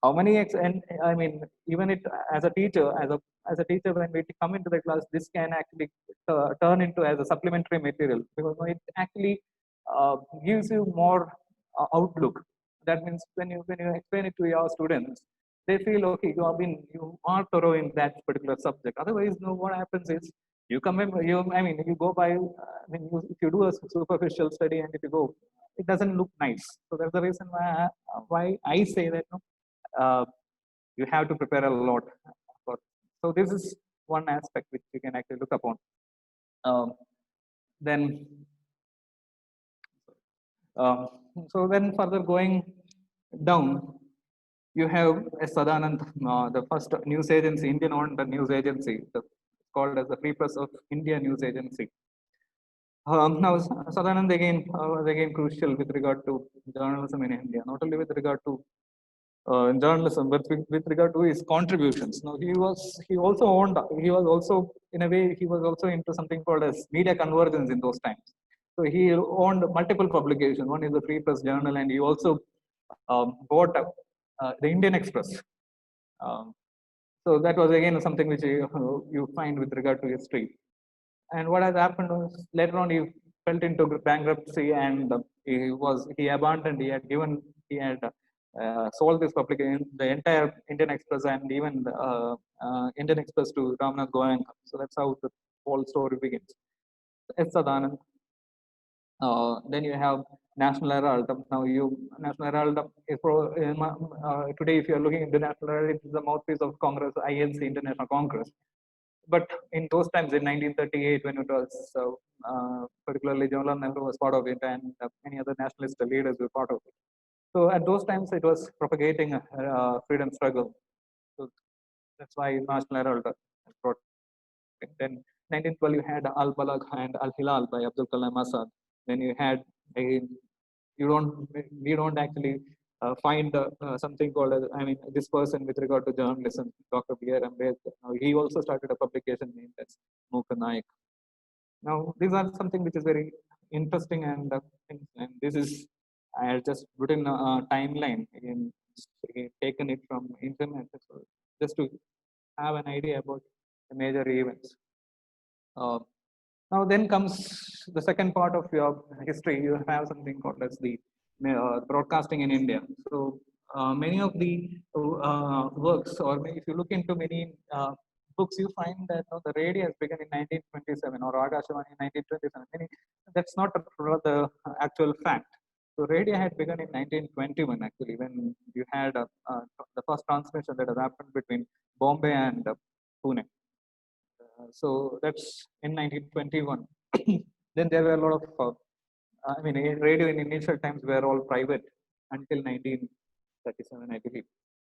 how many and I mean, even it as a teacher, as a teacher, when we come into the class, this can actually turn into as a supplementary material, because it actually gives you more outlook. That means when you explain it to your students, they feel okay, you are thorough in that particular subject. Otherwise, what happens is you come in, you go by. If you do a superficial study and if you go, it doesn't look nice. So that's the reason why I say that you have to prepare a lot. So this is one aspect which you can actually look upon. Then, so then further going down, you have Sadanand, the first news agency, Indian-owned news agency, called as the Free Press of India News Agency. Now, Sadanand again was again crucial with regard to journalism in India, not only with regard to journalism, but with regard to his contributions. Now, he was also, in a way, he was also into something called as media convergence in those times. So he owned multiple publications. One is the Free Press Journal, and he also bought the Indian Express. Um, so that was again something which you find with regard to history. And what has happened was later on he fell into bankruptcy, and he abandoned. He had sold this publication, the entire Indian Express, and even the Indian Express to Ramnath Goenka. So that's how the whole story begins. S. Sadanand. Then you have National Herald. Now, National Herald is today, if you are looking into National Herald, it is the mouthpiece of Congress, INC, International Congress. But in those times, in 1938, when it was particularly Jawaharlal Nehru was part of it, and many other nationalist leaders were part of it. So at those times, it was propagating freedom struggle. So that's why National Herald brought it. Then 1912, you had Al Balagh and Al Hilal by Abdul Kalam Azad. Then you had we don't actually find something called as, I mean, this person with regard to journalism, Dr. B.R. Ambedkar. He also started a publication named as Mukha Nayak. Now, these are something which is very interesting, and this is, I have just put in a timeline in taken it from internet, so just to have an idea about the major events. Now then comes the second part of your history. You have something called as the broadcasting in India. So many of the works, or if you look into many books, you find that the radio has begun in 1927, or Agashawani in 1927. That's not the actual fact. So radio had begun in 1921, actually, when you had the first transmission that has happened between Bombay and Pune. So that's in 1921. Then there were a lot of, radio in initial times were all private until 1937, I believe.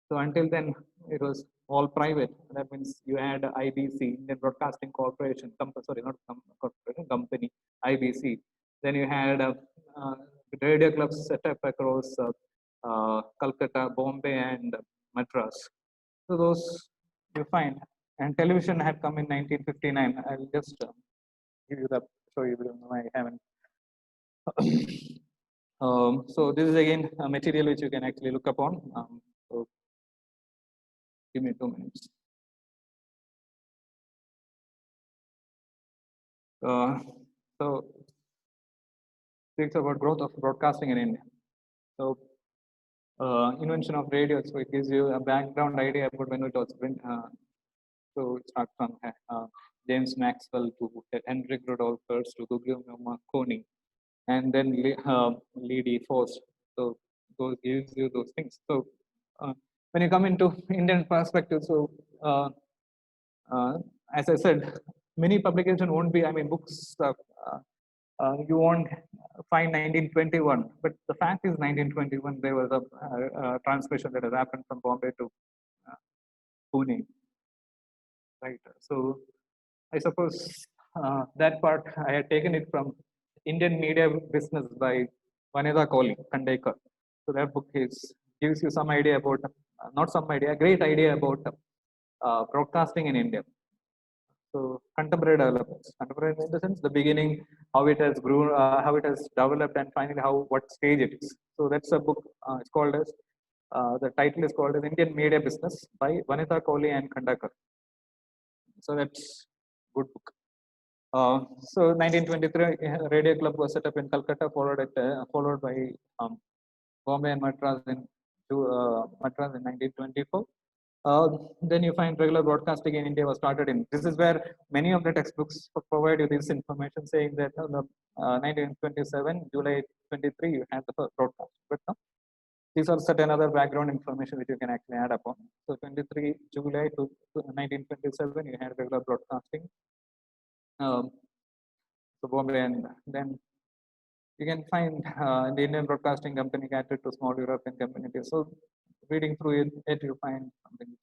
So until then, it was all private. That means you had IBC, Indian Broadcasting Corporation, corporation, company, IBC. Then you had radio clubs set up across Calcutta, Bombay, and Madras. So those you find. And television had come in 1959. I'll just give you the show you. I haven't. So this is again a material which you can actually look upon. So give me 2 minutes. So speaks about growth of broadcasting in India. So invention of radio. So it gives you a background idea about when it was. So it starts from James Maxwell to Henrik Rudolph Hertz to Guglielmo Marconi, and then Lee D. Forst. So those gives you those things. So when you come into Indian perspective, so as I said, many publications won't be. I mean, books you won't find 1921, but the fact is 1921 there was a transmission that has happened from Bombay to Pune. Right. So I suppose that part I had taken it from Indian Media Business by Vanida Kohli Kandekar. So that book gives you some idea about, not some idea, a great idea about broadcasting in India. So contemporary developments, contemporary in the sense the beginning, how it has grown, how it has developed, and finally what stage it is. So that's a book. It's called as the title is called as Indian Media Business by Vanita Kohli and Kandekar. So that's good book. So 1923, Radio Club was set up in Calcutta, followed by Bombay and Madras in 1924. Then you find regular broadcasting in India was started in. This is where many of the textbooks provide you this information, saying that 1927, July 23, you had the first broadcast. But no, these are certain other background information which you can actually add upon. So 23 July to 1927, you had regular broadcasting. So Bombay, and then you can find the Indian Broadcasting Company catered to small European communities. So reading through it you find something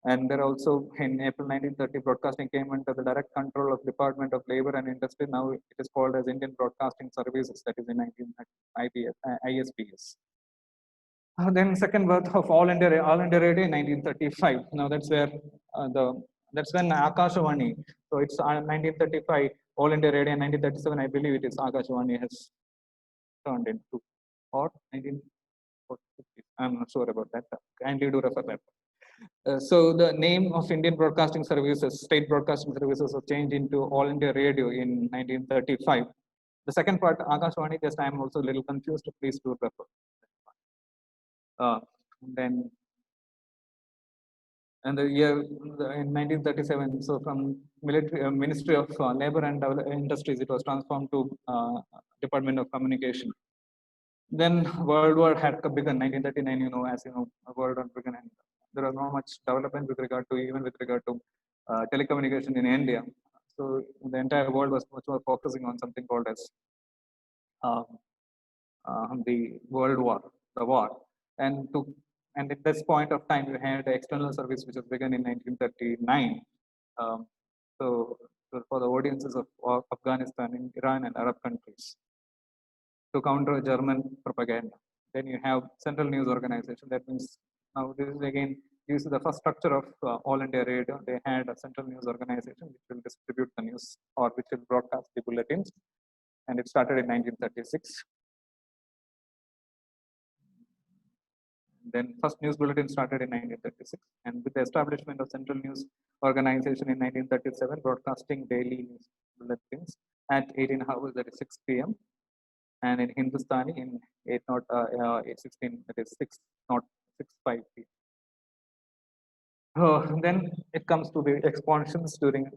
And there also in April 1930, broadcasting came under the direct control of Department of Labor and Industry. Now it is called as Indian Broadcasting Services, that is in 1930 ISBS. Then second birth of All India Radio in 1935. Now that's where that's when Akashvani. So it's 1935 All India Radio, and 1937 I believe it is Akashvani has turned into, or 1940. I'm not sure about that. Kindly do refer that. So the name of Indian Broadcasting Services, State Broadcasting Services, was changed into All India Radio in 1935. The second part, Akashvani, just I am also a little confused. Please do refer. Then, and the year in 1937, so from Ministry of Labor and Industries, it was transformed to Department of Communication. Then World War had begun, 1939, as you know, World War began, and there was not much development with regard to, even with regard to telecommunication in India. So the entire world was much more focusing on something called as the World War, the war. And at this point of time, you had the external service, which was begun in 1939. So for the audiences of Afghanistan, Iran, and Arab countries, to counter German propaganda. Then you have Central News Organization. That means now this is again, this is the first structure of All India Radio. They had a Central News Organization which will distribute the news, or which will broadcast the bulletins, and it started in 1936. Then first news bulletin started in 1936, and with the establishment of Central News Organization in 1937, broadcasting daily news bulletins at 18 hours, that is 6 p.m. and in Hindustani in 8:16, that is 6:05 p.m. Then it comes to the expansions during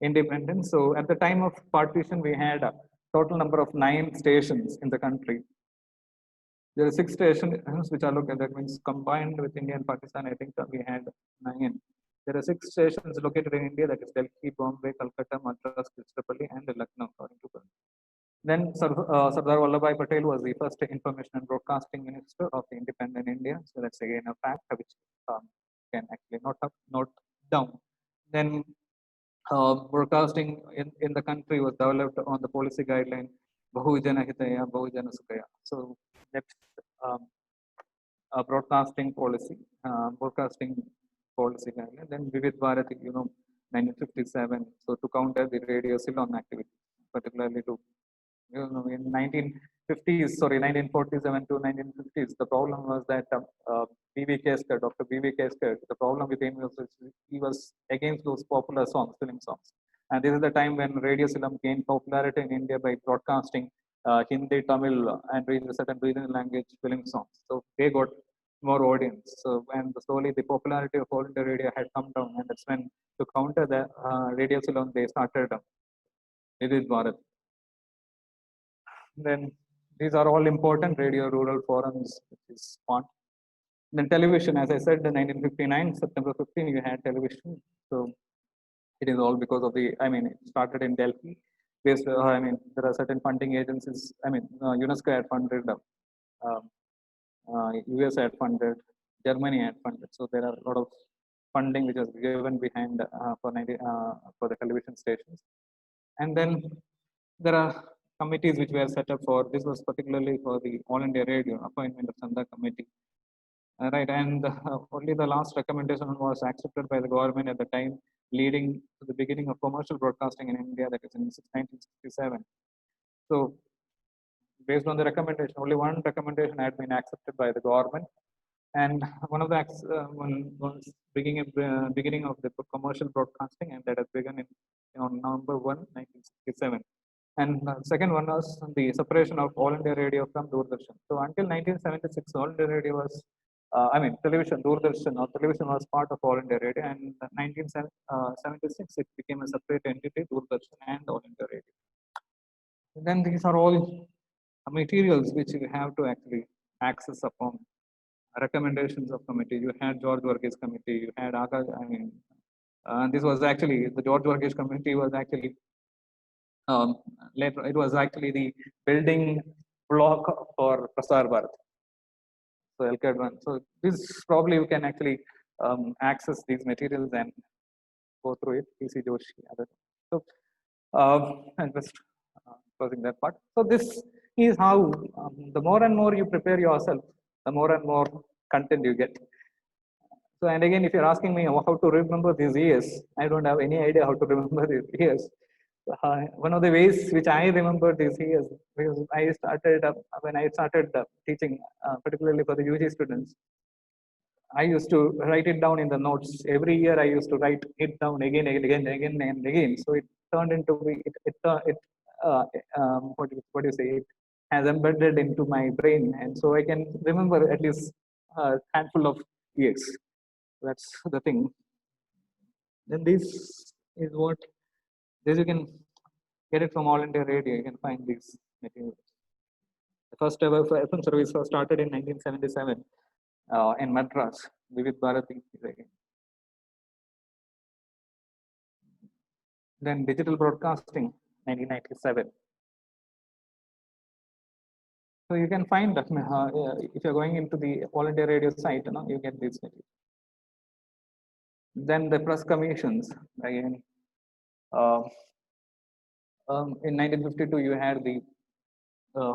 independence. So at the time of partition, we had a total number of 9 stations in the country. There are 6 stations which are located, that means combined with India and Pakistan, I think that we had 9. There are 6 stations located in India, that is Delhi, Bombay, Calcutta, Madras, Tripoli, and Lucknow, according to Burma. Then Sardar Vallabhbhai Patel was the first Information and Broadcasting Minister of the independent India. So that's again a fact which can actually note down. Then broadcasting in the country was developed on the policy guideline Bahujana Hitaya, Bahujana Sukhaya. So that's a broadcasting policy guideline. Then Vivid Bharati, 1957. So to counter the radio Ceylon activity, particularly to in 1947 to 1950s, the problem was that B.V. Keskar, Dr. B.V. Keskar, the problem with him was he was against those popular songs, film songs. And this is the time when Radio Ceylon gained popularity in India by broadcasting Hindi, Tamil, and certain regional language film songs. So they got more audience. So and slowly the popularity of All India Radio had come down, and that's when to counter the Radio Ceylon, they started Vivid Bharat. Then these are all important radio rural forums, which is fun. Then television, as I said, in 1959, September 15, you had television. So it is all because of it started in Delhi. Based, there are certain funding agencies. UNESCO had funded, US had funded, Germany had funded. So there are a lot of funding which was given behind for the television stations. And then there are committees which were set up for, this was particularly for the All India Radio, appointment of Chanda committee. Right, and only the last recommendation was accepted by the government at the time, leading to the beginning of commercial broadcasting in India, that is in 1967. So based on the recommendation, only one recommendation had been accepted by the government. And one of the was beginning of the commercial broadcasting, and that has begun on November 1, 1967. And the second one was the separation of All India Radio from Doordarshan. So until 1976, All India Radio was, television, Doordarshan or television was part of All India Radio, and in 1976 it became a separate entity, Doordarshan and All India Radio. And then these are all materials which you have to actually access upon. Recommendations of committee. You had George Varghese committee. You had this was actually the George Varghese committee was actually later. It was actually the building block for Prasar Bharat. So LK1. So this probably you can actually access these materials and go through it. PC Joshi, other. So I'm just closing that part. So this is how the more and more you prepare yourself, the more and more content you get. So, and again, if you're asking me how to remember these years, I don't have any idea how to remember these years. One of the ways which I remember these years, because I started when I started teaching, particularly for the UG students, I used to write it down in the notes. Every year I used to write it down again and again and again and again. So it turned into what do you say? It has embedded into my brain, and so I can remember at least a handful of years. That's the thing. Then this is what this you can get it from All India Radio. You can find these materials. The first ever FM service was started in 1977 in Madras. Vivid Bharati is again. Then digital broadcasting, 1997. So you can find that if you're going into the All India Radio site, you get these materials. Then the press commissions again. In 1952, you had the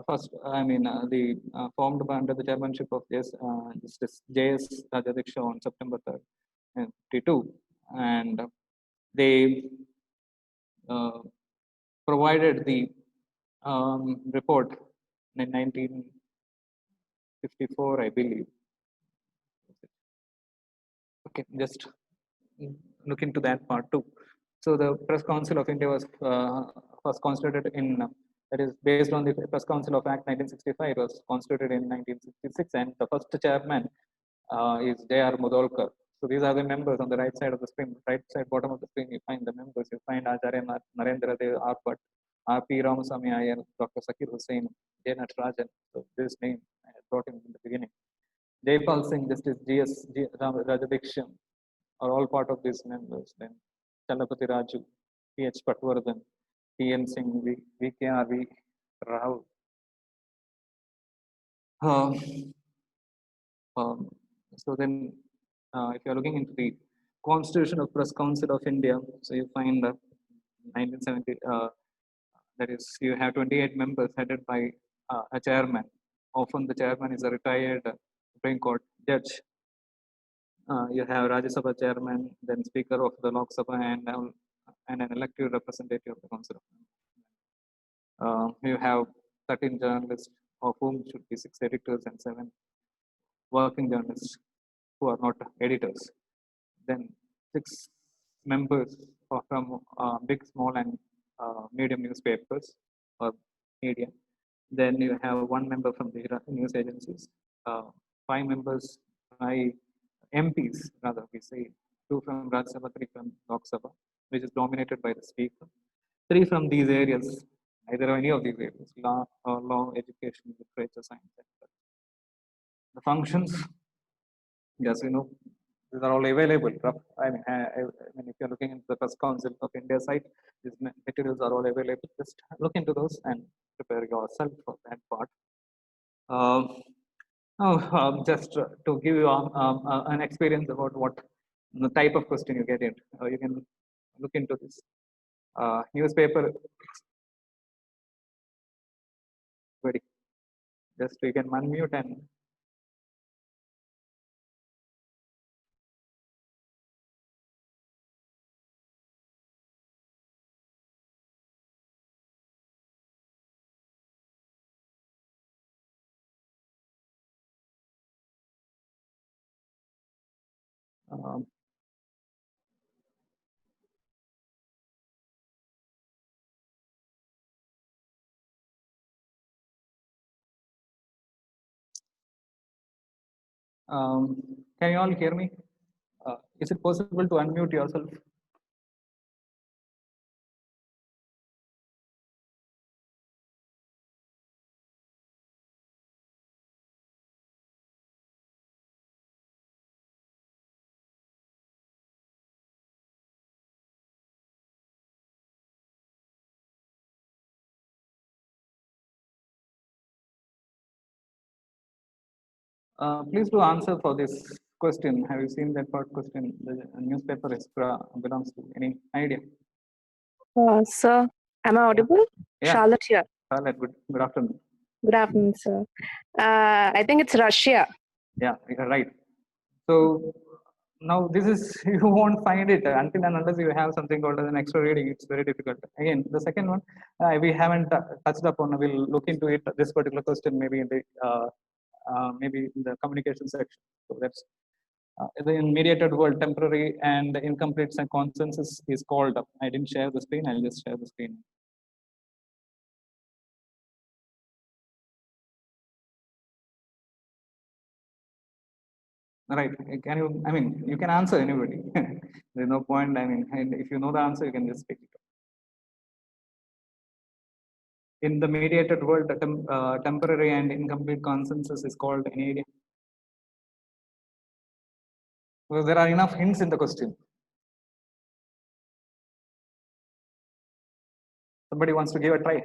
first, formed under the chairmanship of Justice J.S. Rajadiksha on September 3rd, 1952, and they provided the report in 1954, I believe. Okay, just look into that part too. So the Press Council of India was constituted in, that is based on the Press Council of Act 1965, it was constituted in 1966, and the first chairman is J.R. Mudolkar. So these are the members on the right side of the screen, right side bottom of the screen, you find the members. You find Acharya Narendra Dev, R. Bhatt, R.P. Ramasamy Iyer, Dr. Zakir Hussain, J. Natarajan. So this name I brought him in the beginning. Jaypal Singh, Justice G.S. Rajadiksha are all part of these members. Then Chalapati Raju, P.H. Patwardhan, T.N. Singh, V.K.R.V. Rao. So then, if you're looking into the Constitution of Press Council of India, so you find 1970, that is, you have 28 members headed by a chairman. Often the chairman is a retired Supreme Court judge. You have Rajya Sabha chairman, then Speaker of the Lok Sabha, and an elected representative of the Council. You have 13 journalists, of whom should be 6 editors and 7 working journalists who are not editors. Then 6 members from big, small, and medium newspapers or media. Then you have 1 member from the news agencies, 5 members by MPs, rather we say, 2 from Rajya Sabha, 3 from Lok Sabha, which is dominated by the Speaker. 3 from these areas, either any of these areas, law, education, literature, science, etc. The functions, yes, these are all available. I mean, if you're looking into the Press Council of India site, these materials are all available. Just look into those and prepare yourself for that part. Just to give you an experience about what the type of question you get in, you can look into this newspaper. Ready? Just you can unmute and. Can you all hear me? Is it possible to unmute yourself? Please do answer for this question. Have you seen that first question? The newspaper is belongs to any idea? Sir, am I audible? Yeah. Charlotte here. Charlotte, good afternoon. Good afternoon, sir. I think it's Russia. Yeah, you're right. So now this is, you won't find it until and unless you have something called as an extra reading. It's very difficult. Again, the second one we haven't touched upon. We'll look into it. This particular question maybe in the communication section. So that's the mediated world, temporary and incomplete consensus is called up. I didn't share the screen. I'll just share the screen. Right. Can you, I mean, you can answer anybody. There's no point. I mean, and if you know the answer, you can just pick it up. In the mediated world, temporary and incomplete consensus is called any idea? Because there are enough hints in the question. Somebody wants to give a try.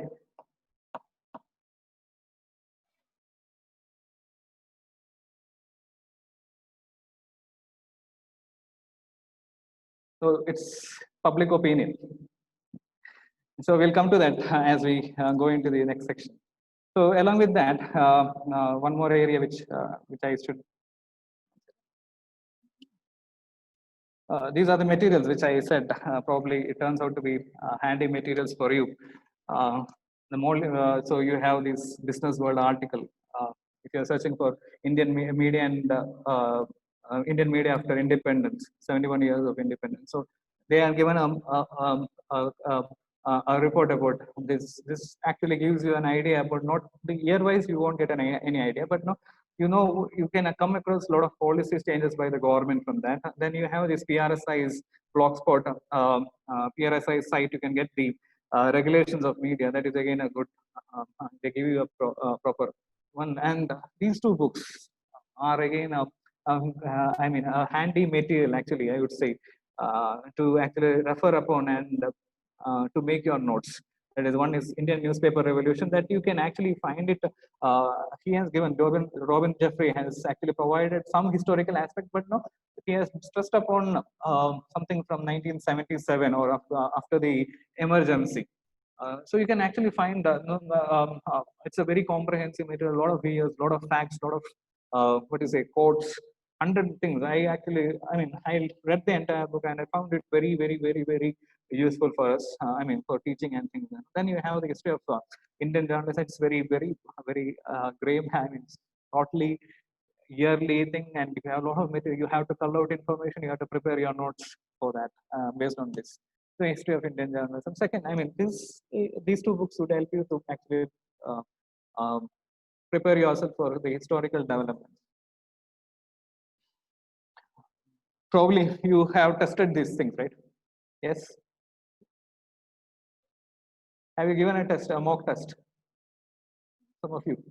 So it's public opinion. So we'll come to that as we go into the next section. So along with that, one more area which I should. These are the materials which I said probably it turns out to be handy materials for you. The more so you have this Business World article. If you're searching for Indian media and Indian media after independence, 71 years of independence. So they are given a report about this. This actually gives you an idea about not the year-wise. You won't get any idea, but no. You can come across a lot of policy changes by the government from that. Then you have this PRSI's blogspot, PRSI site. You can get the regulations of media. That is again a good. They give you a proper one. And these two books are again I mean a handy material. Actually, I would say to actually refer upon and to make your notes. That is, one is Indian Newspaper Revolution, that you can actually find it. He has given, Robin Jeffrey has actually provided some historical aspect, but no, he has stressed upon something from 1977 or after the emergency. So you can actually find it's a very comprehensive material, a lot of videos, a lot of facts, a lot of quotes, 100 things. I read the entire book and I found it very, very, very, very useful for us. For teaching and things. Then you have the history of Indian journalism. It's very, very, very grave. It's totally yearly thing, and you have a lot of material. You have to cull out information. You have to prepare your notes for that based on this. The history of Indian journalism. Second, these two books would help you to actually prepare yourself for the historical development. Probably you have tested these things, right? Yes. Have you given a test, a mock test? Some of you.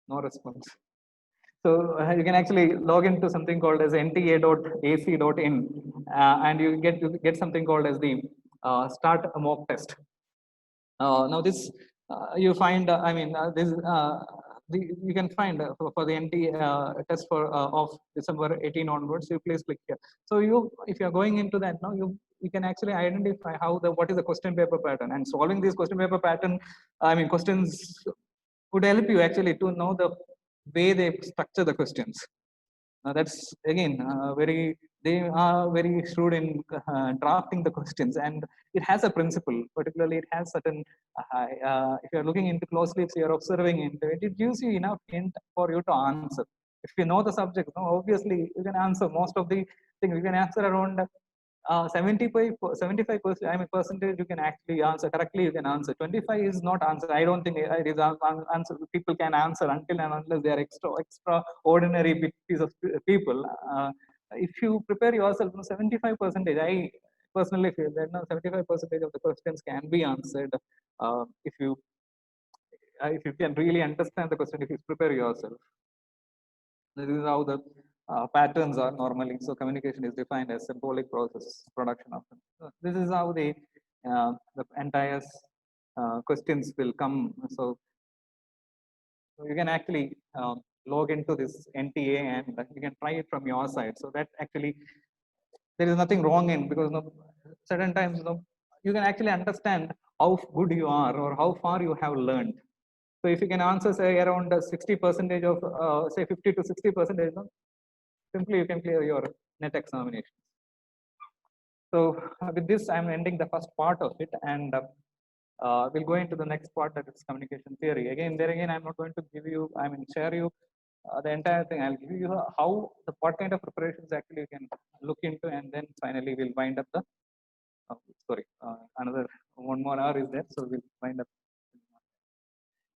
No response. So you can actually log into something called as nta.ac.in, and you get something called as the start a mock test. Now this you find, you can find for the NT test for of December 18 onwards. You please click here. So if you are going into that now, you can actually identify what is the question paper pattern, and solving this question paper pattern. Questions would help you actually to know the way they structure the questions. That's again they are very shrewd in drafting the questions, and it has a principle. Particularly, it has certain. If you are looking into closely, if you are observing into it, it gives you enough hint for you to answer. If you know the subject, obviously you can answer most of the things. You can answer around 75%. Percentage you can actually answer correctly. You can answer 25 is not answer. I don't think it is answer. People can answer until and unless they are extraordinary big piece of people. If you prepare yourself, 75%. I personally feel that 75% of the questions can be answered if you can really understand the question. If you prepare yourself. This is how the patterns are normally. So communication is defined as symbolic process, production of them. So this is how the entire questions will come. So So you can actually log into this NTA and you can try it from your side. So that actually there is nothing wrong in, because certain times you can actually understand how good you are or how far you have learned. So if you can answer say around 60% of say 50 to 60%, simply you can clear your net examination. So with this, I'm ending the first part of it, and we'll go into the next part, that is communication theory. Again, I'm not going to give you, share you the entire thing. I'll give you how what kind of preparations actually you can look into, and then finally we'll wind up the. Another 1 more hour is there, so we'll wind up.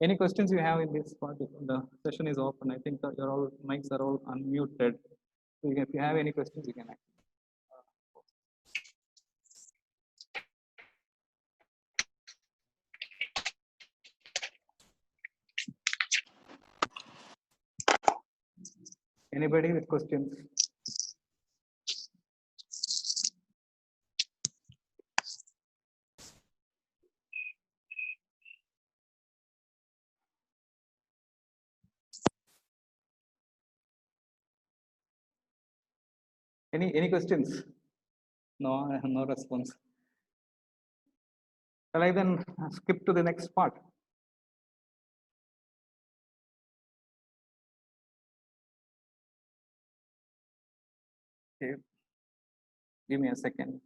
Any questions you have in this part? The session is open. I think that your all mics are all unmuted. So if you have any questions, you can actually. Anybody with questions? Any questions? No, I have no response. Shall I then skip to the next part? Okay. Give me a second.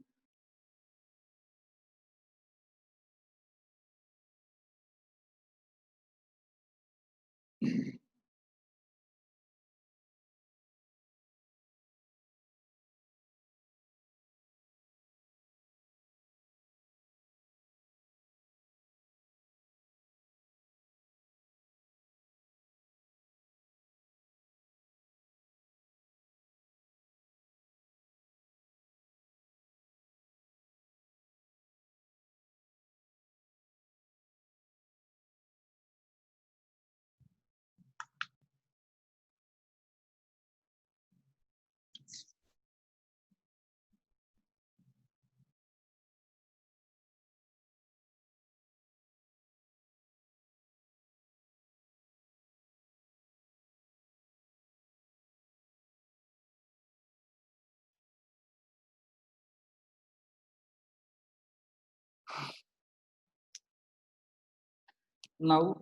Now,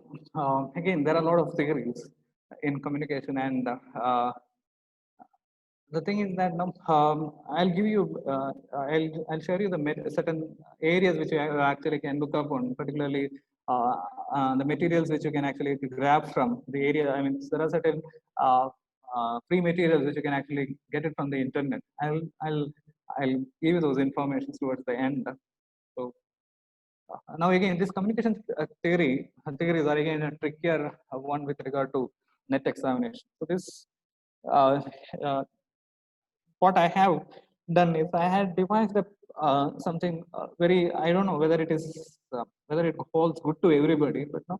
again, there are a lot of theories in communication, and the thing is that I'll give you, I'll share you the certain areas which you actually can look up on, particularly the materials which you can actually grab from the area. There are certain free materials which you can actually get it from the internet. I'll give you those informations towards the end. So now again, this communication theories are again a trickier one with regard to net examination. So this what I have done is I had devised something very, I don't know whether it is whether it holds good to everybody, but no,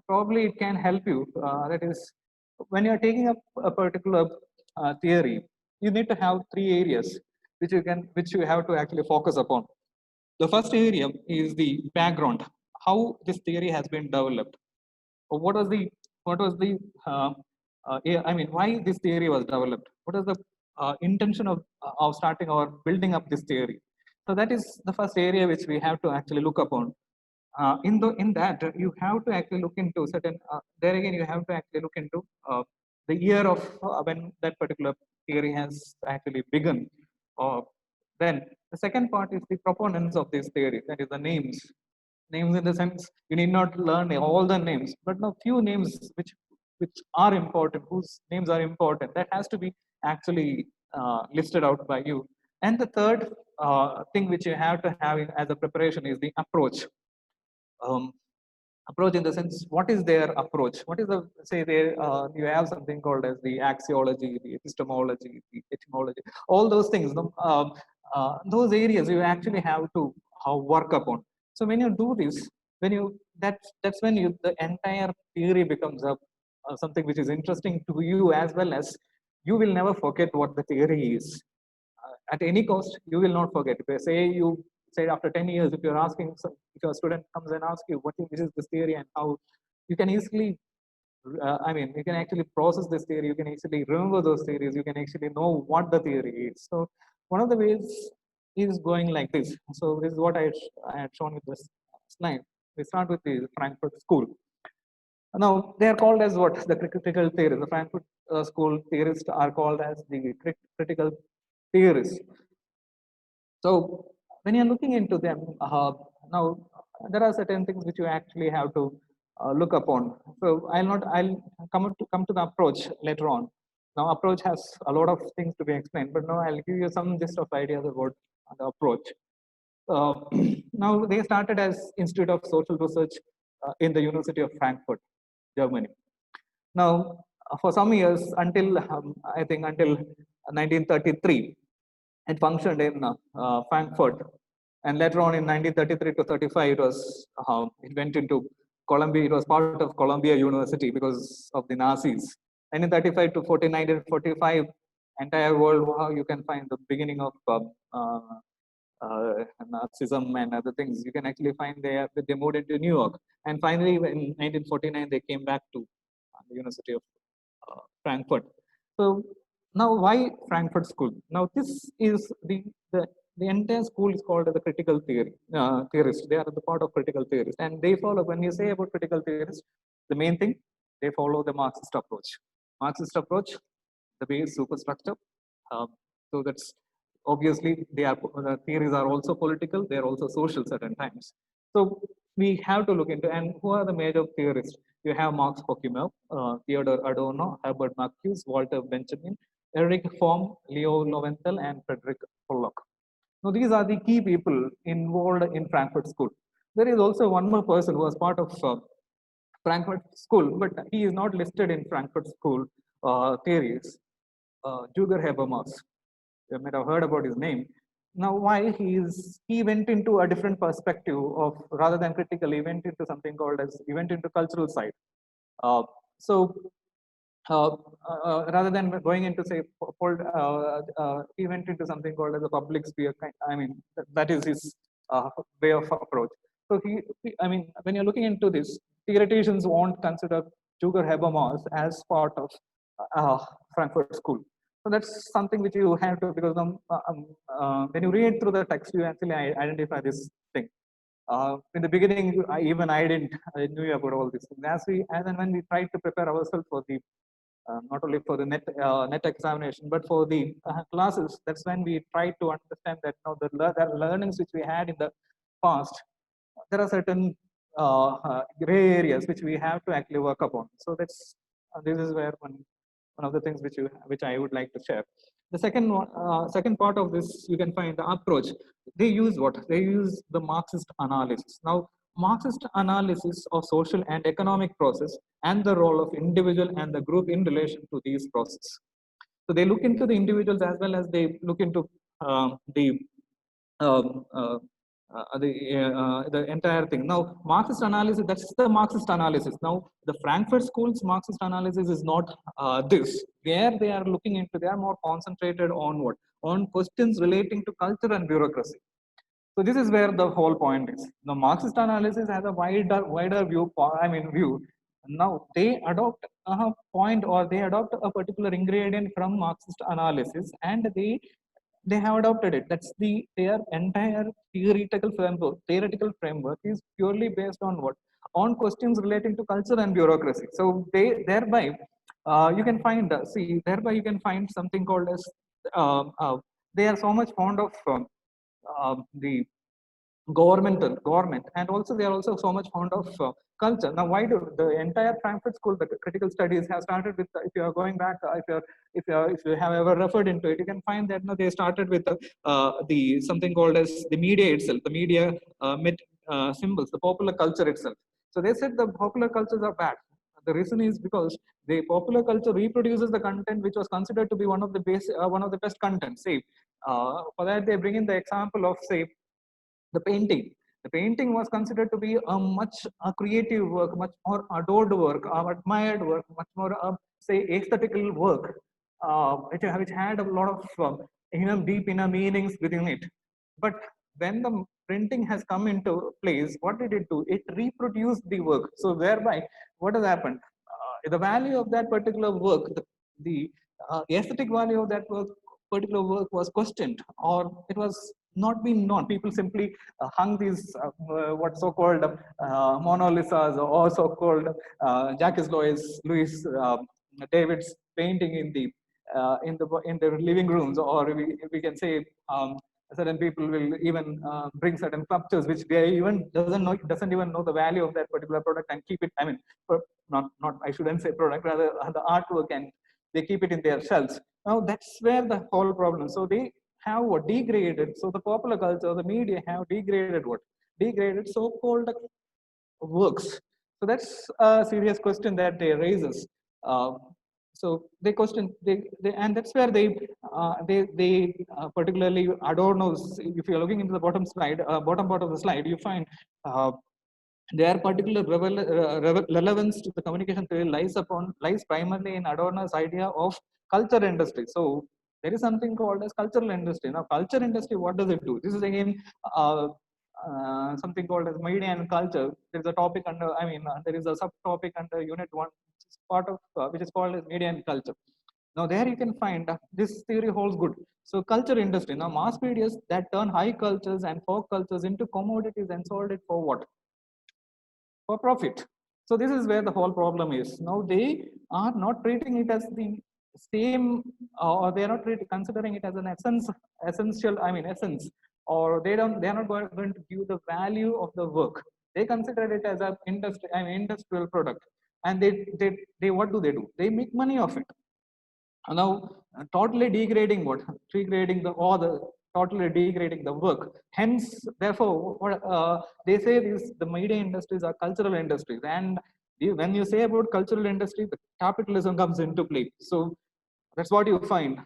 probably it can help you. That is, when you are taking up a particular theory, you need to have 3 areas which you have to actually focus upon. The first area is the background, how this theory has been developed. What was the why this theory was developed? What is the intention of starting or building up this theory? So that is the first area which we have to actually look upon. In that you have to actually look into certain. There again, you have to actually look into the year of when that particular theory has actually begun. Then the second part is the proponents of this theory. That is the names. Names in the sense you need not learn all the names, but no few names which are important, whose names are important. That has to be actually listed out by you. And the third thing which you have to have as a preparation is the approach. Approach in the sense, what is their approach? What is the, say there, you have something called as the axiology, the epistemology, the etymology, all those things. Those areas you actually have to work upon. So when you do this, that's when the entire theory becomes something which is interesting to you, as well as you will never forget what the theory is. At any cost, you will not forget. If you say after 10 years, if you're asking, if your student comes and asks you which is this theory and how, you can easily I mean, you can actually process this theory, you can actually remember those theories, you can actually know what the theory is. So one of the ways is going like this. So this is what I had shown with this slide. We start with the Frankfurt School. Now they are called as what? The critical theorists. The Frankfurt School theorists are called as the critical theorists. So when you're looking into them, now there are certain things which you actually have to look upon. So I'll come to the approach later on. Now approach has a lot of things to be explained, but now I'll give you some gist of ideas about the approach. Uh, now they started as Institute of Social Research in the University of Frankfurt, Germany. Now, for some years, until I think until 1933, it functioned in Frankfurt, and later on in 1933 to 35, it went into Columbia. It was part of Columbia University because of the Nazis. And in 35 to 49 and 45, entire world, you can find the beginning of Nazism and other things. You can actually find they moved into New York, and finally in 1949 they came back to the University of Frankfurt. So now why Frankfurt School? Now this is the entire school is called as the critical theorist. They are the part of critical theorists, and they follow. When you say about critical theorists, the main thing they follow the Marxist approach. Marxist approach, the base superstructure. So that's obviously the theories are also political. They are also social certain times. So we have to look into, and who are the major theorists? You have Max Horkheimer, Theodor Adorno, Herbert Marcuse, Walter Benjamin, Erich Fromm, Leo Lowenthal, and Frederick Pollock. Now these are the key people involved in Frankfurt School. There is also one more person who was part of Frankfurt School, but he is not listed in Frankfurt School theories. Juger Habermas. You might have heard about his name. Now, why he went into a different perspective of rather than critical, he went into something called as he went into cultural side. So rather than going into say, he went into something called as a public sphere. I mean, that is his way of approach. So I mean, when you're looking into this, theoreticians won't consider Juger Habermas as part of Frankfurt School. So that's something which you have to, because when you read through the text, you actually identify this thing. In the beginning, I knew about all these things. And then when we tried to prepare ourselves for the not only for the net examination, but for the classes, that's when we tried to understand that the learnings which we had in the past, there are certain gray areas which we have to actually work upon. So that's this is where one of the things which I would like to share. The second part of this, you can find the approach. They use what? They use the Marxist analysis. Now, Marxist analysis of social and economic process and the role of individual and the group in relation to these processes. So they look into the individuals as well as they look into the entire thing. Now, Marxist analysis, that's the Marxist analysis. Now, the Frankfurt School's Marxist analysis is not this. Where they are looking into, they are more concentrated on what? On questions relating to culture and bureaucracy. So this is where the whole point is. The Marxist analysis has a wider view. Now they adopt a point, or they adopt a particular ingredient from Marxist analysis, and they have adopted it. That's their entire theoretical framework is purely based on what? On questions relating to culture and bureaucracy. So thereby you can find something called as they are so much fond of the government, and also they are also so much fond of culture. Now, why do the entire Frankfurt School, the critical studies have started with, if you are going back, if you have ever referred into it, you can find that they started with the something called as the media itself, the media symbols, the popular culture itself. So they said the popular cultures are bad. The reason is because the popular culture reproduces the content which was considered to be one of the best content. Say, for that they bring in the example of, say, the painting. The painting was considered to be a creative work, much more adored work, admired work, much more say aesthetical work, which had a lot of deep inner meanings within it. But when the printing has come into place, what did it do? It reproduced the work. So thereby, what has happened? the value of that particular work, the aesthetic value of that particular work was questioned, or it was not being known. People simply hung these what so-called Mona Lisas or so-called Jacques Louis David's painting in the living rooms, or we can say certain people will even bring certain sculptures which they even doesn't even know the value of that particular product and keep it. I mean, not I shouldn't say product, rather the artwork, and they keep it in their shelves. Now that's where the whole problem. So they have what degraded. So the popular culture, the media have degraded what? Degraded so-called works. So that's a serious question that they raises. So they question, and that's where they particularly Adorno's. If you're looking into the bottom part of the slide, you find their particular relevance to the communication theory lies primarily in Adorno's idea of culture industry. So there is something called as cultural industry. Now, culture industry, what does it do? This is again something called as media and culture. There is a topic under, there is a subtopic under Unit 1, which is part of which is called as media and culture. Now, there you can find this theory holds good. So, culture industry. Now, mass media that turn high cultures and folk cultures into commodities and sold it for what? For profit. So this is where the whole problem is. Now they are not treating it as the same, or they are not considering it as an essence, or they are not going to give the value of the work. They consider it as an industrial product, and they what do? They make money off it. Now, totally degrading what? Degrading the author, totally degrading the work. Hence, therefore, they say the media industries are cultural industries. And when you say about cultural industry, the capitalism comes into play. So that's what you find.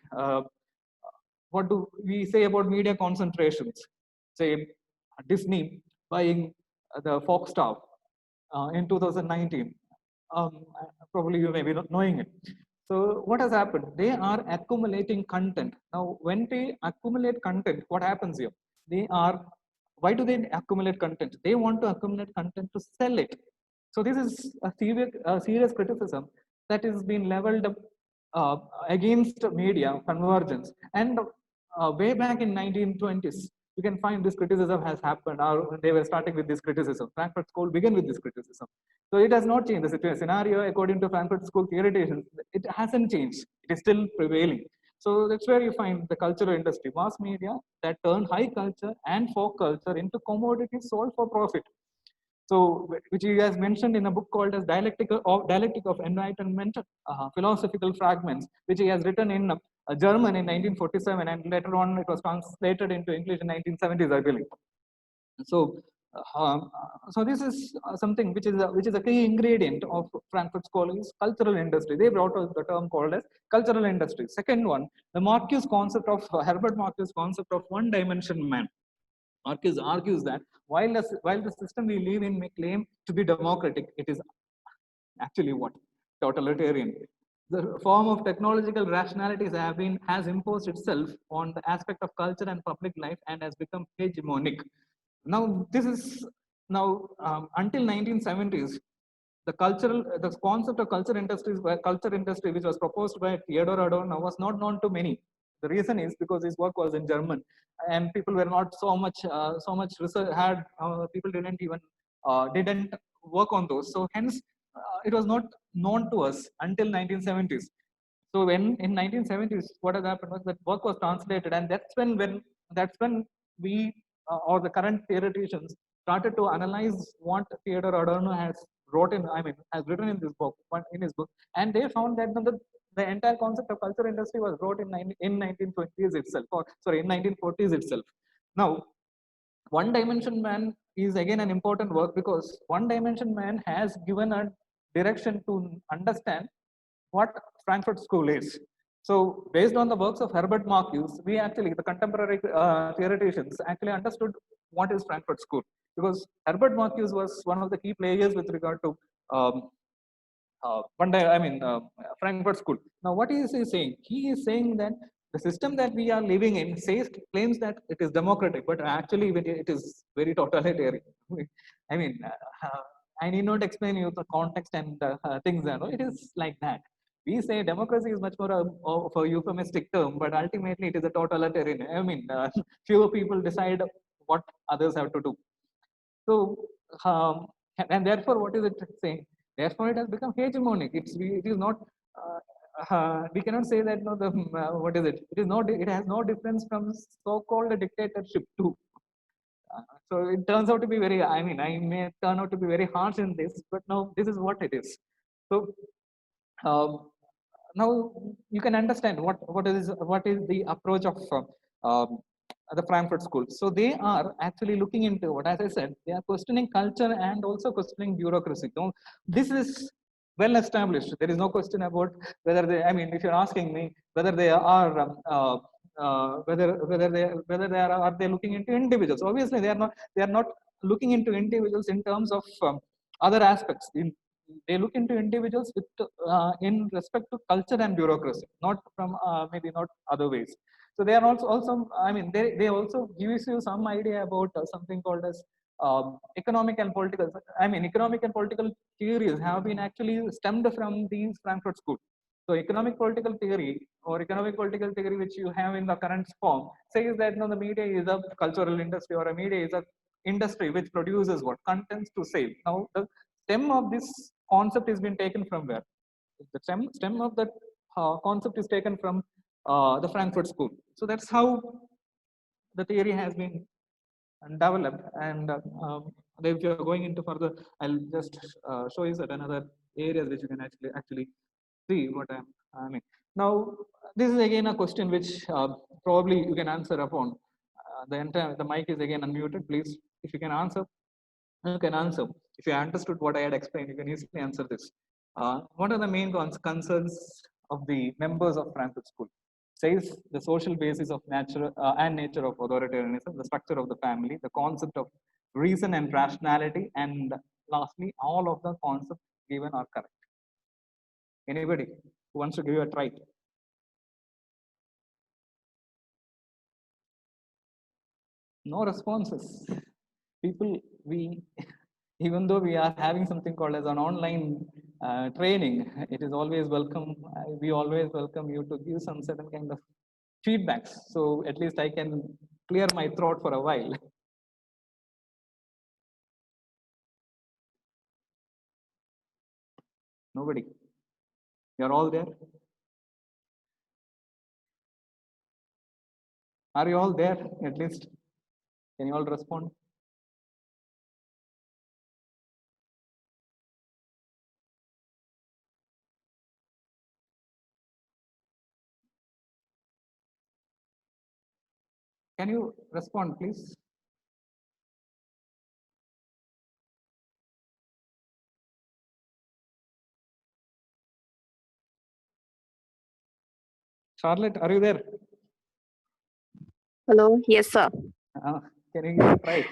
What do we say about media concentrations? Say Disney buying the Foxstar in 2019. Probably you may be not knowing it. So what has happened? They are accumulating content. Now, when they accumulate content, what happens here? Why do they accumulate content? They want to accumulate content to sell it. So this is a serious criticism that is being leveled against media convergence. And way back in 1920s, you can find this criticism has happened, or they were starting with this criticism. Frankfurt School began with this criticism. So it has not changed. The scenario, according to Frankfurt School theoreticians, it hasn't changed. It is still prevailing. So that's where you find the cultural industry, mass media that turn high culture and folk culture into commodities sold for profit. So, which he has mentioned in a book called as Dialectic of Enlightenment, Philosophical Fragments, which he has written in German in 1947, and later on it was translated into English in 1970s, I believe. So, so this is something which is a key ingredient of Frankfurt School is cultural industry. They brought out the term called as cultural industry. Second one, the Marcuse concept of Herbert Marcuse concept of one-dimension man. Marcuse argues that while the system we live in may claim to be democratic, it is actually what? Totalitarian. The form of technological rationalities has imposed itself on the aspect of culture and public life and has become hegemonic. Now, this is until 1970s, the concept of culture industry, which was proposed by Theodor Adorno, was not known to many. The reason is because his work was in German, and people were not so much research people didn't work on those. So hence, it was not known to us until 1970s. So when in 1970s, what has happened was that work was translated, and that's when we or the current theoreticians started to analyze what Theodor Adorno has written in his book, and they found that the entire concept of culture industry was wrote in 1920s itself, in 1940s itself. Now, One Dimension Man is again an important work because One Dimension Man has given a direction to understand what Frankfurt School is. So based on the works of Herbert Marcuse, the contemporary theoreticians actually understood what is Frankfurt School, because Herbert Marcuse was one of the key players with regard to Frankfurt School. Now, what is he saying? He is saying that the system that we are living in claims that it is democratic, but actually it is very totalitarian. I need not explain you the context and things. It is like that. We say democracy is much more of a euphemistic term, but ultimately it is a totalitarian. I mean, fewer people decide what others have to do. So, and therefore, what is it saying? Therefore, it has become hegemonic. It is not. We cannot say that no. What is it? It is not. It has no difference from so-called dictatorship too. So it turns out to be very. I mean, I may turn out to be very harsh in this, but no, this is what it is. So now you can understand what is the approach of the Frankfurt School. So they are actually looking into what, as I said, they are questioning culture and also questioning bureaucracy. So this is well established. There is no question about whether they. I mean, if you're asking me whether they are whether are they looking into individuals? Obviously, they are not. They are not looking into individuals in terms of other aspects. They look into individuals with in respect to culture and bureaucracy, not from maybe not other ways. So they are also I mean they also gives you some idea about something called as economic and political. I mean economic and political theories have been actually stemmed from these Frankfurt School. So economic political theory or economic political theory which you have in the current form says that the media is a cultural industry or a media is a industry which produces what contents to sell. Now the stem of this concept has been taken from where? The stem of that concept is taken from the Frankfurt School. So that's how the theory has been developed. And if you're going into further, I'll just show you certain other areas which you can actually see what I mean. Now, this is again a question which probably you can answer upon. The mic is again unmuted. Please, if you can answer, you can answer. If you understood what I had explained, you can easily answer this. What are the main concerns of the members of Frankfurt School? Says the social basis of nature and nature of authoritarianism, the structure of the family, the concept of reason and rationality, and lastly, all of the concepts given are correct. Anybody who wants to give you a try? No responses. People, even though we are having something called as an online training, it is always welcome. We always welcome you to give some certain kind of feedbacks. So at least I can clear my throat for a while. Nobody. You're all there? Are you all there at least? Can you all respond? Can you respond, please? Charlotte, are you there? Hello. Yes, sir. Can you give it a try?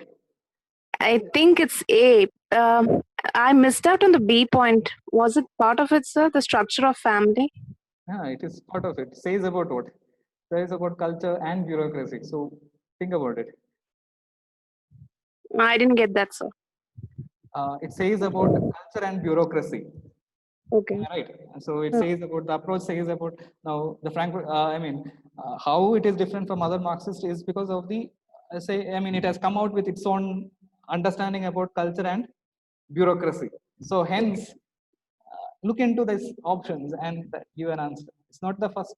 I think it's A. I missed out on the B point. Was it part of it, sir? The structure of family? Yeah, it is part of it. Says about what? Says about culture and bureaucracy. So think about it. I didn't get that, sir. It says about culture and bureaucracy. Okay. Right. So it says about the approach says about now the Frankfurt. How it is different from other Marxists is because of the it has come out with its own understanding about culture and bureaucracy. So hence, look into these options and give an answer. It's not the first.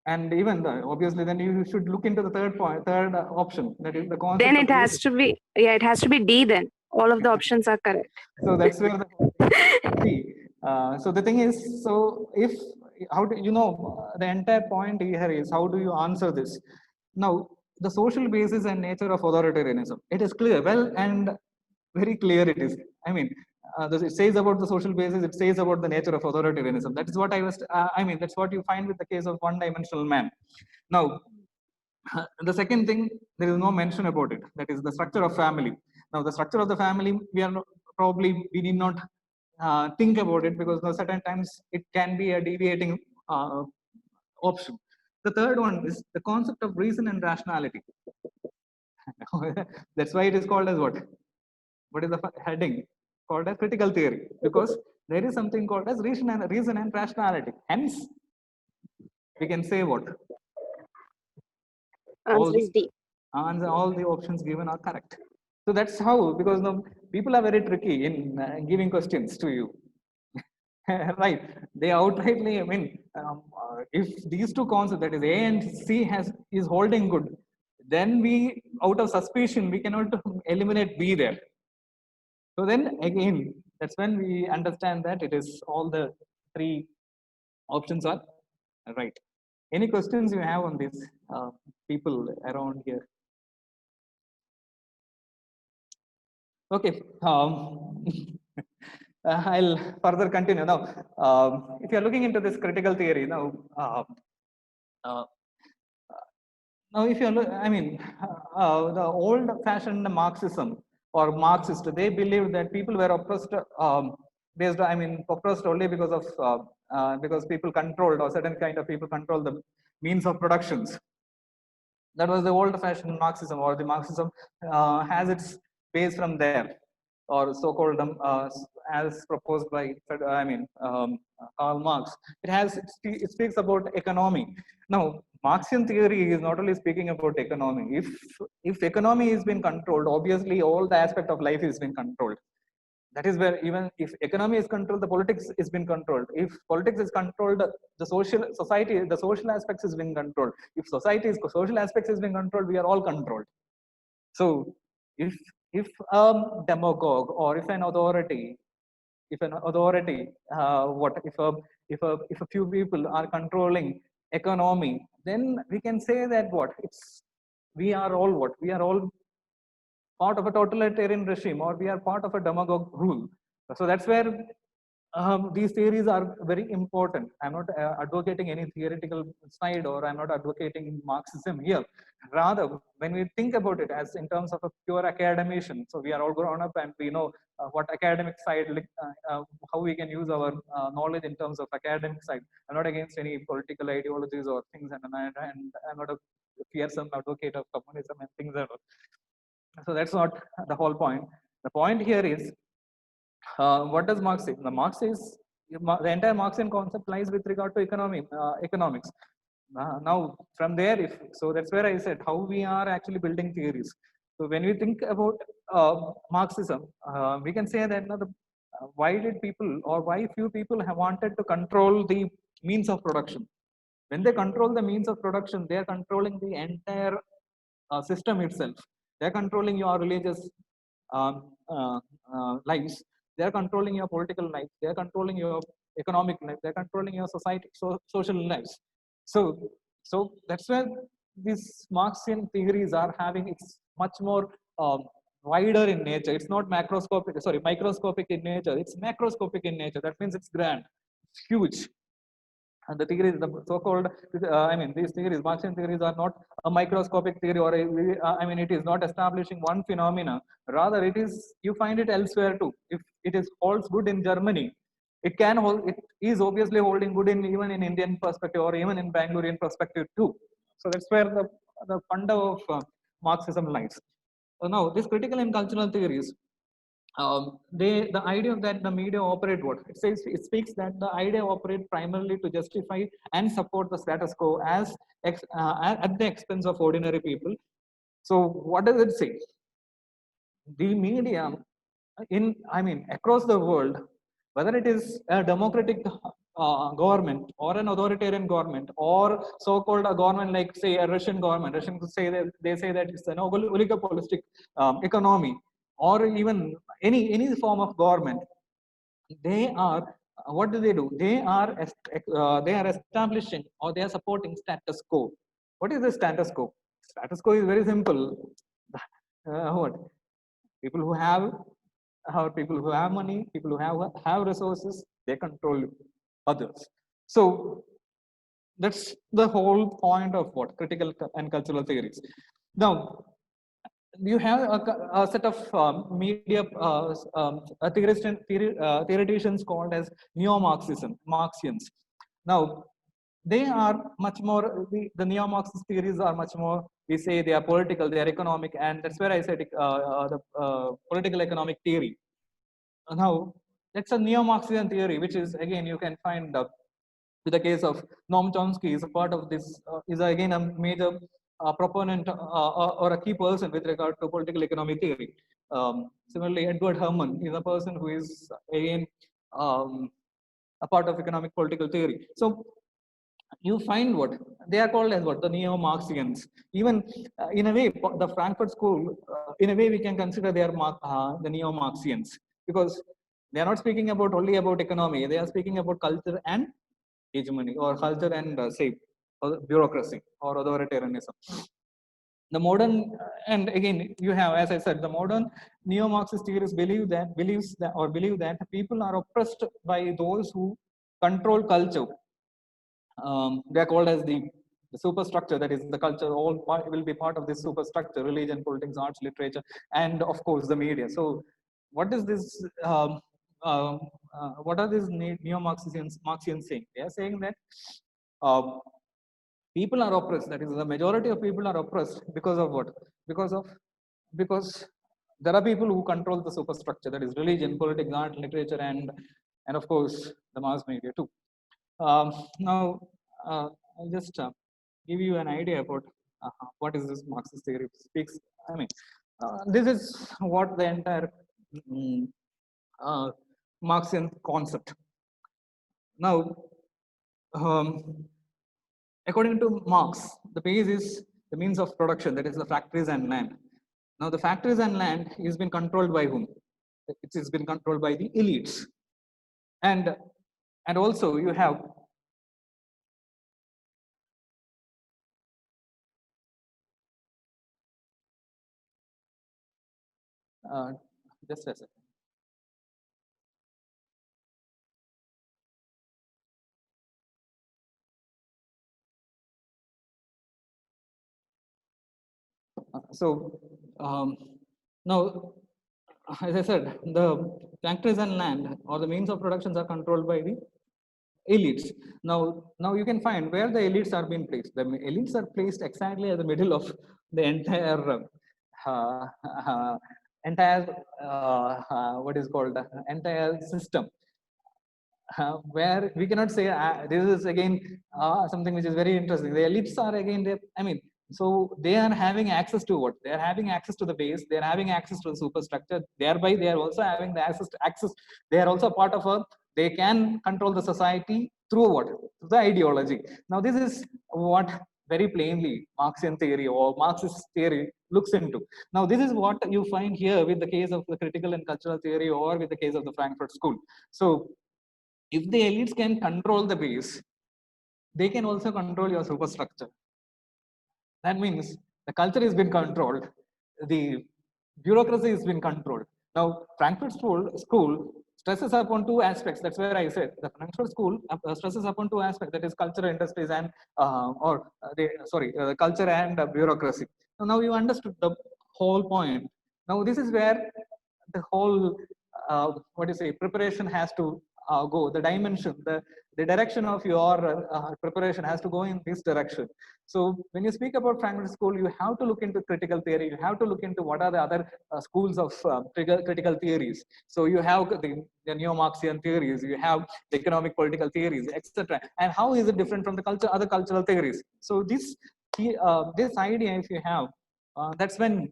And even obviously, then you should look into the third option, that is the concept. Then it has to be, yeah, it has to be D then. All of the options are correct. So that's where the so the thing is, so if how do you know the entire point here is how do you answer this? Now, the social basis and nature of authoritarianism, it is clear, well and very clear it is. I mean, it says about the social basis, it says about the nature of authoritarianism. That is what I was, that's what you find with the case of one-dimensional man. Now, the second thing, there is no mention about it. That is the structure of family. Now, the structure of the family, we need not think about it because certain times it can be a deviating option. The third one is the concept of reason and rationality. That's why it is called as what? What is the heading? Called as critical theory, because there is something called as reason and rationality. Hence, we can say what? Answer is D. And all the options given are correct. So that's how, because the people are very tricky in giving questions to you. Right? They outrightly, I mean, if these two concepts, that is A and C is holding good, then we, out of suspicion, we cannot eliminate B there. So then again, that's when we understand that it is all the three options are right. Any questions you have on these people around here? Okay. I'll further continue now. If you're looking into this critical theory now, now if you look, I mean, the old-fashioned Marxism or Marxist, they believed that people were oppressed based, I mean, oppressed only because of because people controlled, or certain kind of people control the means of productions. That was the old-fashioned Marxism, or the Marxism has its base from there, or so-called as proposed by, I mean, Karl Marx. It speaks about economy. Now, Marxian theory is not only speaking about economy. If economy is being controlled, obviously all the aspect of life is being controlled. That is where, even if economy is controlled, the politics is being controlled. If politics is controlled, the social aspects is being controlled. If social aspects is being controlled, we are all controlled. So if a demagogue, or if an authority, if a few people are controlling economy, then we can say that what? We are all what? We are all part of a totalitarian regime, or we are part of a demagogue rule. So that's where these theories are very important. I'm not advocating any theoretical side, or I'm not advocating Marxism here. Rather, when we think about it as in terms of a pure academician, so we are all grown up and we know what academic side, how we can use our knowledge in terms of academic side. I'm not against any political ideologies or things, and I'm not a fearsome advocate of communism and things like that. So that's not the whole point. The point here is, what does Marx say? The entire Marxian concept lies with regard to economics. Now, from there, so that's where I said how we are actually building theories. So when we think about Marxism, we can say that why did people, or why few people have wanted to control the means of production? When they control the means of production, they are controlling the entire system itself. They're controlling your religious lives. They're controlling your political life. They're controlling your economic life. They're controlling your social lives. So that's where these Marxian theories are having. It's much more wider in nature. It's not microscopic in nature. It's macroscopic in nature. That means it's grand. It's huge. And the theories, the so-called, I mean, these theories, Marxian theories, are not a microscopic theory, or I mean, it is not establishing one phenomena. Rather, you find it elsewhere too. If it holds good in Germany, it is obviously holding good even in Indian perspective, or even in Bangalorean perspective too. So that's where the funda of Marxism lies. So now, these critical and cultural theories, the idea that the media operate what? It speaks that the idea operate primarily to justify and support the status quo at the expense of ordinary people. So what does it say? The media across the world, whether it is a democratic government, or an authoritarian government, or so-called a government like, say, a Russian government. Russians say that it's an oligopolistic economy, or even any form of government. They are what do? They are establishing, or they are supporting status quo. What is the status quo? Status quo is very simple. What? People who have money, people who have resources, they control others. So that's the whole point of what critical and cultural theories. Now, you have a set of media theoreticians called as Neo-Marxians. Now, they are much more, the neo-Marxist theories are much more, we say they are political, they are economic, and that's where I said the political economic theory. Now, that's a neo-Marxian theory, which is, again, you can find with the case of Noam Chomsky is a part of this, is again a major proponent or a key person with regard to political economy theory. Similarly, Edward Herman is a person who is, again, a part of economic political theory. So, you find what they are called as what the neo-Marxians. Even in a way, the Frankfurt School, in a way, we can consider they are the neo-Marxians, because they are not speaking about only about economy. They are speaking about culture and hegemony, or culture and say or bureaucracy or authoritarianism. The modern, and again, you have, as I said, the modern neo-Marxist theorists believe that people are oppressed by those who control culture. They are called as the superstructure, that is the culture, all will be part of this superstructure: religion, politics, arts, literature, and of course the media. So what is this, what are these neo-Marxians saying? They are saying that people are oppressed, that is the majority of people are oppressed because of what? Because there are people who control the superstructure, that is religion, politics, art, literature, and of course the mass media too. Now, I'll just give you an idea about what is this Marxist theory speaks. I mean, this is what the entire Marxian concept. Now, according to Marx, the base is the means of production, that is the factories and land. Now, the factories and land is been controlled by whom? It has been controlled by the elites, and also you have just a second. So now, as I said, the factories and land or the means of productions are controlled by the elites. Now you can find where the elites are being placed. The elites are placed exactly at the middle of the entire what is called entire system. Where we cannot say this is again something which is very interesting. The elites are again, I mean, so they are having access to what? They are having access to the base. They are having access to the superstructure. Thereby, they are also having the access. They are also part of a. They can control the society through what? The ideology. Now, this is what very plainly Marxian theory or Marxist theory looks into. Now, this is what you find here with the case of the critical and cultural theory, or with the case of the Frankfurt School. So, if the elites can control the base, they can also control your superstructure. That means the culture has been controlled, the bureaucracy has been controlled. Now, Frankfurt School stresses upon two aspects. That's where I said the Frankfurt School stresses upon two aspects, that is culture, industries, and culture and bureaucracy. So now you understood the whole point. Now this is where the whole preparation has to go. The dimension, the direction of your preparation has to go in this direction. So when you speak about Frankfurt School, you have to look into critical theory. You have to look into what are the other schools of critical theories. So you have the Neo-Marxian theories, you have the economic political theories, etc. And how is it different from the other cultural theories? So this idea, if you have, that's when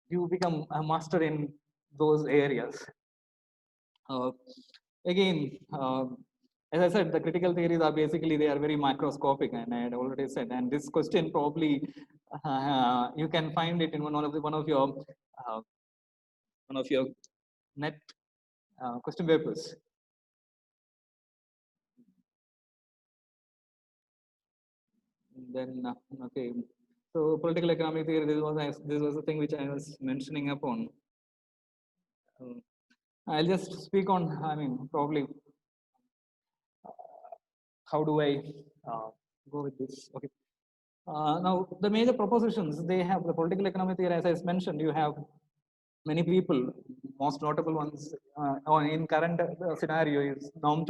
you become a master in those areas. Again, as I said, the critical theories are basically, they are very macroscopic, and I had already said. And this question probably you can find it in one of your net question papers. Then okay, so political economic theory. This was the thing which I was mentioning upon. I'll just speak on. I mean, probably. How do I go with this? Okay. Now, the major propositions, they have the political economy theory, as I mentioned, you have many people, most notable ones in current scenario is Noam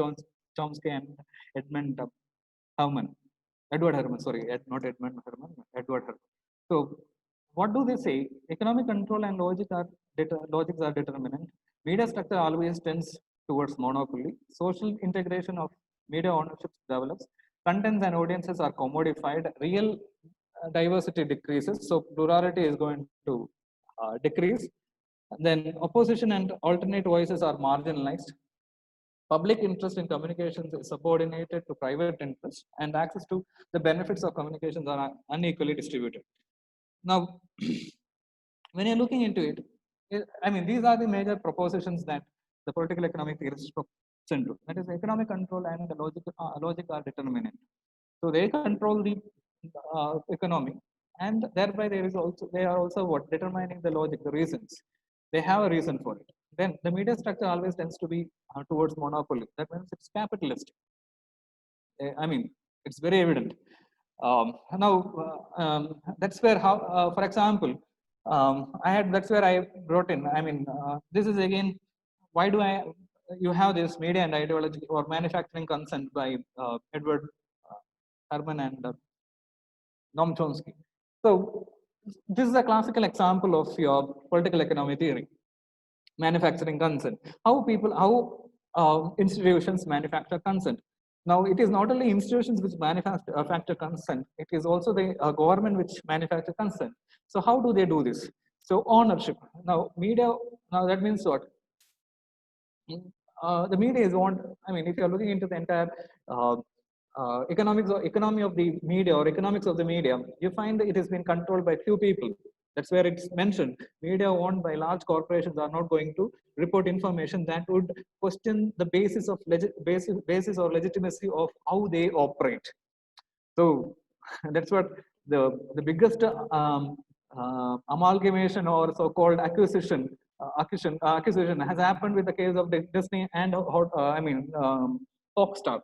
Chomsky and Edmund Herman, Edward Herman, sorry, not Edmund Herman, Edward Herman. So what do they say? Economic control and logics are determinant. Media structure always tends towards monopoly. Social integration of media ownership develops. Contents and audiences are commodified. Real diversity decreases. So plurality is going to decrease. Then opposition and alternate voices are marginalized. Public interest in communications is subordinated to private interest, and access to the benefits of communications are unequally distributed. Now, when you're looking into it, I mean, these are the major propositions that the political economic theorists present to. That is, economic control and the logic are determinant. So they control the economy, and thereby they are also what determining the logic, the reasons. They have a reason for it. Then the media structure always tends to be towards monopoly. That means it's capitalist. I mean, it's very evident. That's where for example, that's where I brought in. I mean, this is again, why do you have this media and ideology or manufacturing consent by Edward Herman and Noam Chomsky. So this is a classical example of your political economy theory, manufacturing consent. How institutions manufacture consent. Now, it is not only institutions which manufacture consent, it is also the government which manufacture consent. So how do they do this? So ownership. Now, media, now that means what? The media is owned, I mean, if you're looking into the entire economy of the media or economics of the media, you find that it has been controlled by few people. That's where it's mentioned. Media owned by large corporations are not going to report information that would question the basis or legitimacy of how they operate. So that's what the biggest amalgamation or so-called acquisition has happened with the case of Disney and Foxstar.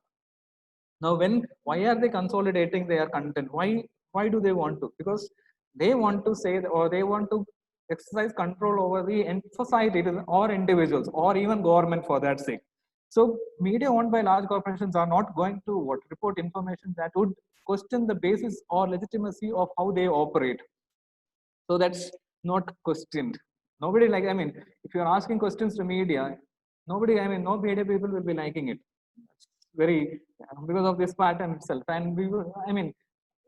Now, why are they consolidating their content? Why do they want to? Because they want to say, or they want to exercise control over the society or individuals or even government for that sake. So media owned by large corporations are not going to report information that would question the basis or legitimacy of how they operate. So that's not questioned. Nobody if you're asking questions to media, no media people will be liking it. It's very, because of this pattern itself. And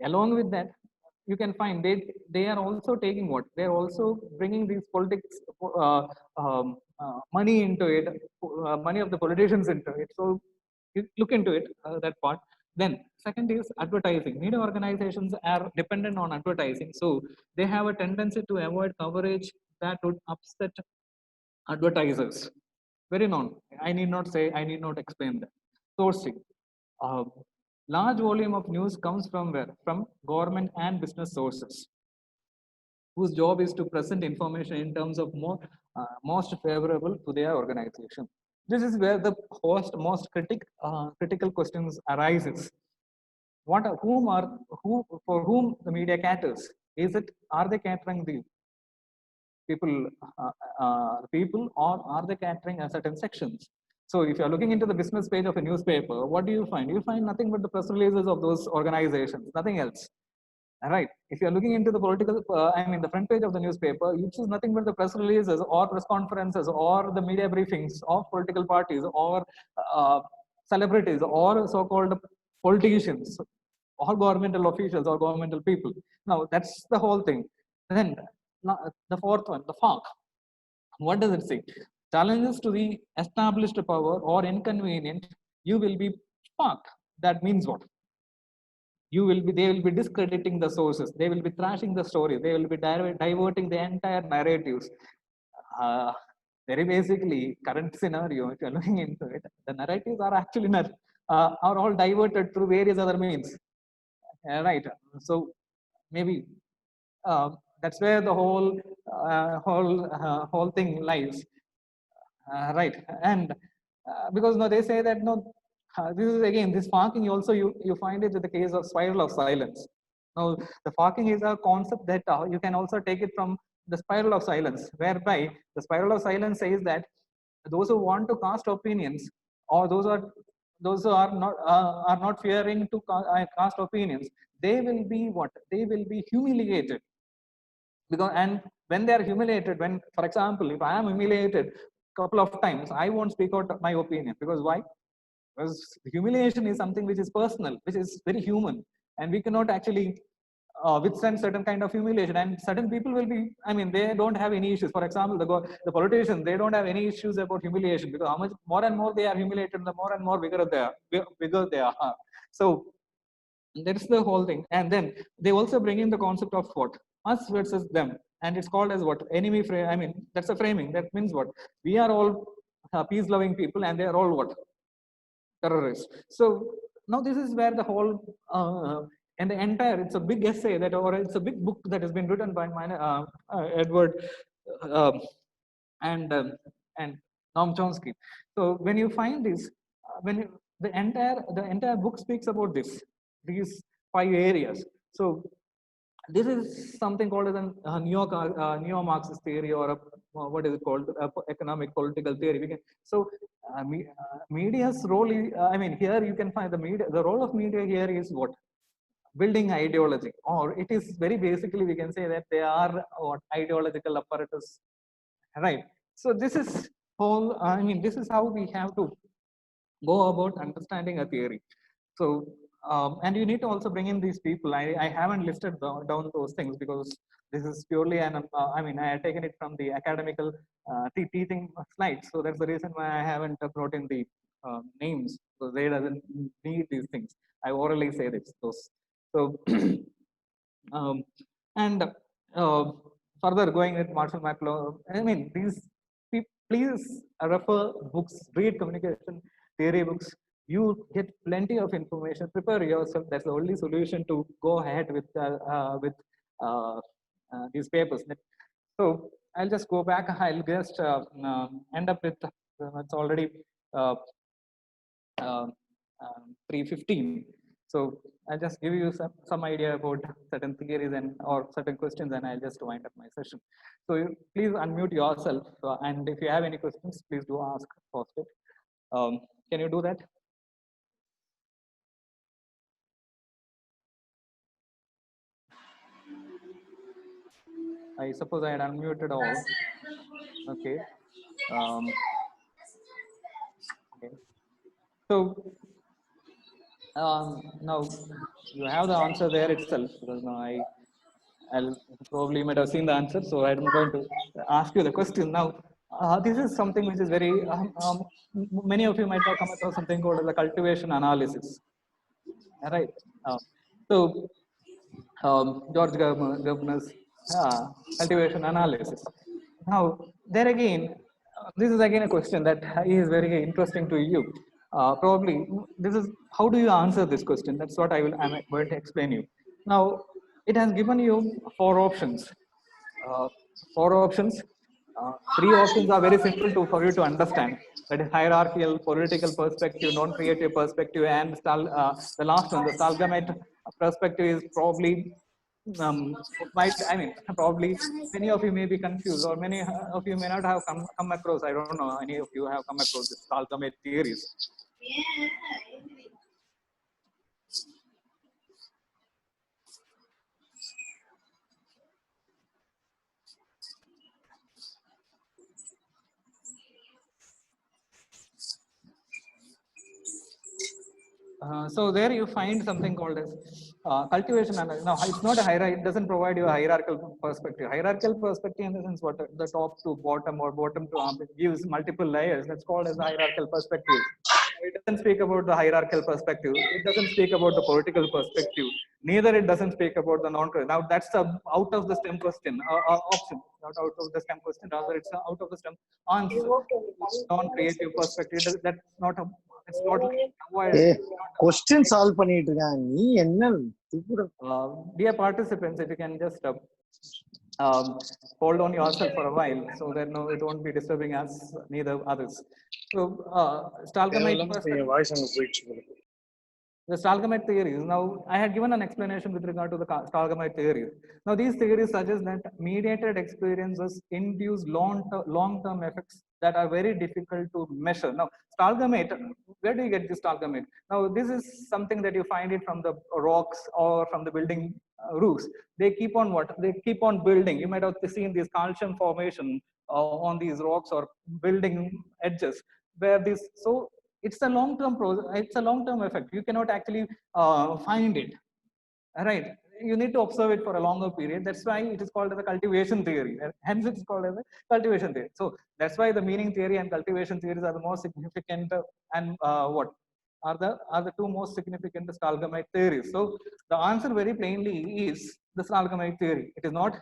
along with that, you can find they are also taking what? They're also bringing these politics, money into it, money of the politicians into it. So you look into it, that part. Then second is advertising. Media organizations are dependent on advertising. So they have a tendency to avoid coverage that would upset advertisers. Very known. I need not explain that. Sourcing. Large volume of news comes from where? From government and business sources, whose job is to present information in terms of most favorable to their organization. This is where the most critical questions arises. For whom the media caters? Are they catering the people, or are they catering a certain sections? So if you're looking into the business page of a newspaper, what do you find? You find nothing but the press releases of those organizations, nothing else. All right. If you're looking into the the front page of the newspaper, you choose nothing but the press releases or press conferences or the media briefings of political parties or celebrities or so-called politicians or governmental officials or governmental people. Now, that's the whole thing. Then the fourth one, the FARC. What does it say? Challenges to the established power or inconvenient, you will be FARC. That means what? They will be discrediting the sources. They will be trashing the story. They will be diverting the entire narratives. Very basically, current scenario, if you're looking into it, the narratives are actually are all diverted through various other means. Right. So maybe that's where the whole thing lies. Right. And because they say that this is again, this farking also you find it in the case of spiral of silence. Now, the farking is a concept that you can also take it from the spiral of silence, whereby the spiral of silence says that those who want to cast opinions, or those who are those who are not fearing to cast opinions, they will be what? They will be humiliated. Because, and when they are humiliated, when, for example, if I am humiliated a couple of times, I won't speak out my opinion. Because why? Because humiliation is something which is personal, which is very human, and we cannot actually withstand certain kind of humiliation. And certain people will be, I mean, they don't have any issues. For example, the politicians, they don't have any issues about humiliation, because how much more and more they are humiliated, the more and more bigger they are. So that's the whole thing. And then they also bring in the concept of what? Us versus them. And it's called as what? Enemy frame. I mean, that's a framing. That means what? We are all peace-loving people, and they are all what? Terrorists. So now this is where the whole and the entire, it's a big essay that, or it's a big book that has been written by Edward and Noam Chomsky. So when you find this, the entire book speaks about these 5 areas. So this is something called as a Neo-Marxist theory, or what is it called? Economic political theory. Media's role is, I mean, here you can find the role of media here is what? Building ideology, or it is very basically, we can say that they are what? Ideological apparatus, right? So this is whole, I mean, this is how we have to go about understanding a theory. So, and you need to also bring in these people. I haven't listed down those things, because this is purely an, I mean, I have taken it from the academical teaching slides. So that's the reason why I haven't brought in the names. So they doesn't need these things. I orally say this, those. So, and further going with Marshall McLuhan, I mean, please refer books, read communication theory books. You get plenty of information. Prepare yourself. That's the only solution to go ahead with these papers. So I'll just go back. I'll just end up with it's already 3:15. So I'll just give you some idea about certain theories or certain questions, and I'll just wind up my session. So please unmute yourself, and if you have any questions, please do ask. Post it. Can you do that? I suppose I had unmuted all. Okay. Okay. So now you have the answer there itself, because now I'll probably might have seen the answer, so I'm going to ask you the question now. This is something which is very many of you might have come across something called the cultivation analysis. All right. So George Gabner's cultivation analysis. Now, there again, this is again a question that is very interesting to you. Probably, this is how do you answer this question? That's what I'm going to explain you. Now, it has given you 4 options. 4 options. 3 options are very simple for you to understand. That is hierarchical, political perspective, non-creative perspective, and the last one, the Stalgamite perspective, is probably probably many of you may be confused, or many of you may not have come across. I don't know, any of you have come across the Stalgamite theories. So there you find something called as cultivation analysis. Now it's not a hierarchy; it doesn't provide you a hierarchical perspective. Hierarchical perspective in the sense what the top to bottom or bottom to up, it gives multiple layers. That's called as the hierarchical perspective. It doesn't speak about the hierarchical perspective. It doesn't speak about the political perspective. Neither it doesn't speak about the non-creative. Now that's a out of the stem question option. Not out of the stem question. Rather, it's out of the stem answer. Non-creative perspective. That's not a. It's not. Question solve பண்ணிட்டு இருக்கான் நீ என்ன dear participants, if you can just hold on yourself for a while, so that no, it won't be disturbing us, neither others. So Stalgamite perspective. The Stalgamite theories. Now, I had given an explanation with regard to the Stalgamite theories. Now, these theories suggest that mediated experiences induce long-term effects that are very difficult to measure. Now, Stalgamite, Where do you get this stalagmite? Now, this is something that you find it from the rocks or from the building roofs. They keep on what? They keep on building. You might have seen this calcium formation on these rocks or building edges, where this. So it's a long-term process. It's a long-term effect. You cannot actually find it. Right. You need to observe it for a longer period. That's why it is called as a cultivation theory. Hence, it's called as a cultivation theory. So that's why the meaning theory and cultivation theories are the most significant and what are the two most significant stalagmite theories. So the answer very plainly is the stalagmite theory. It is not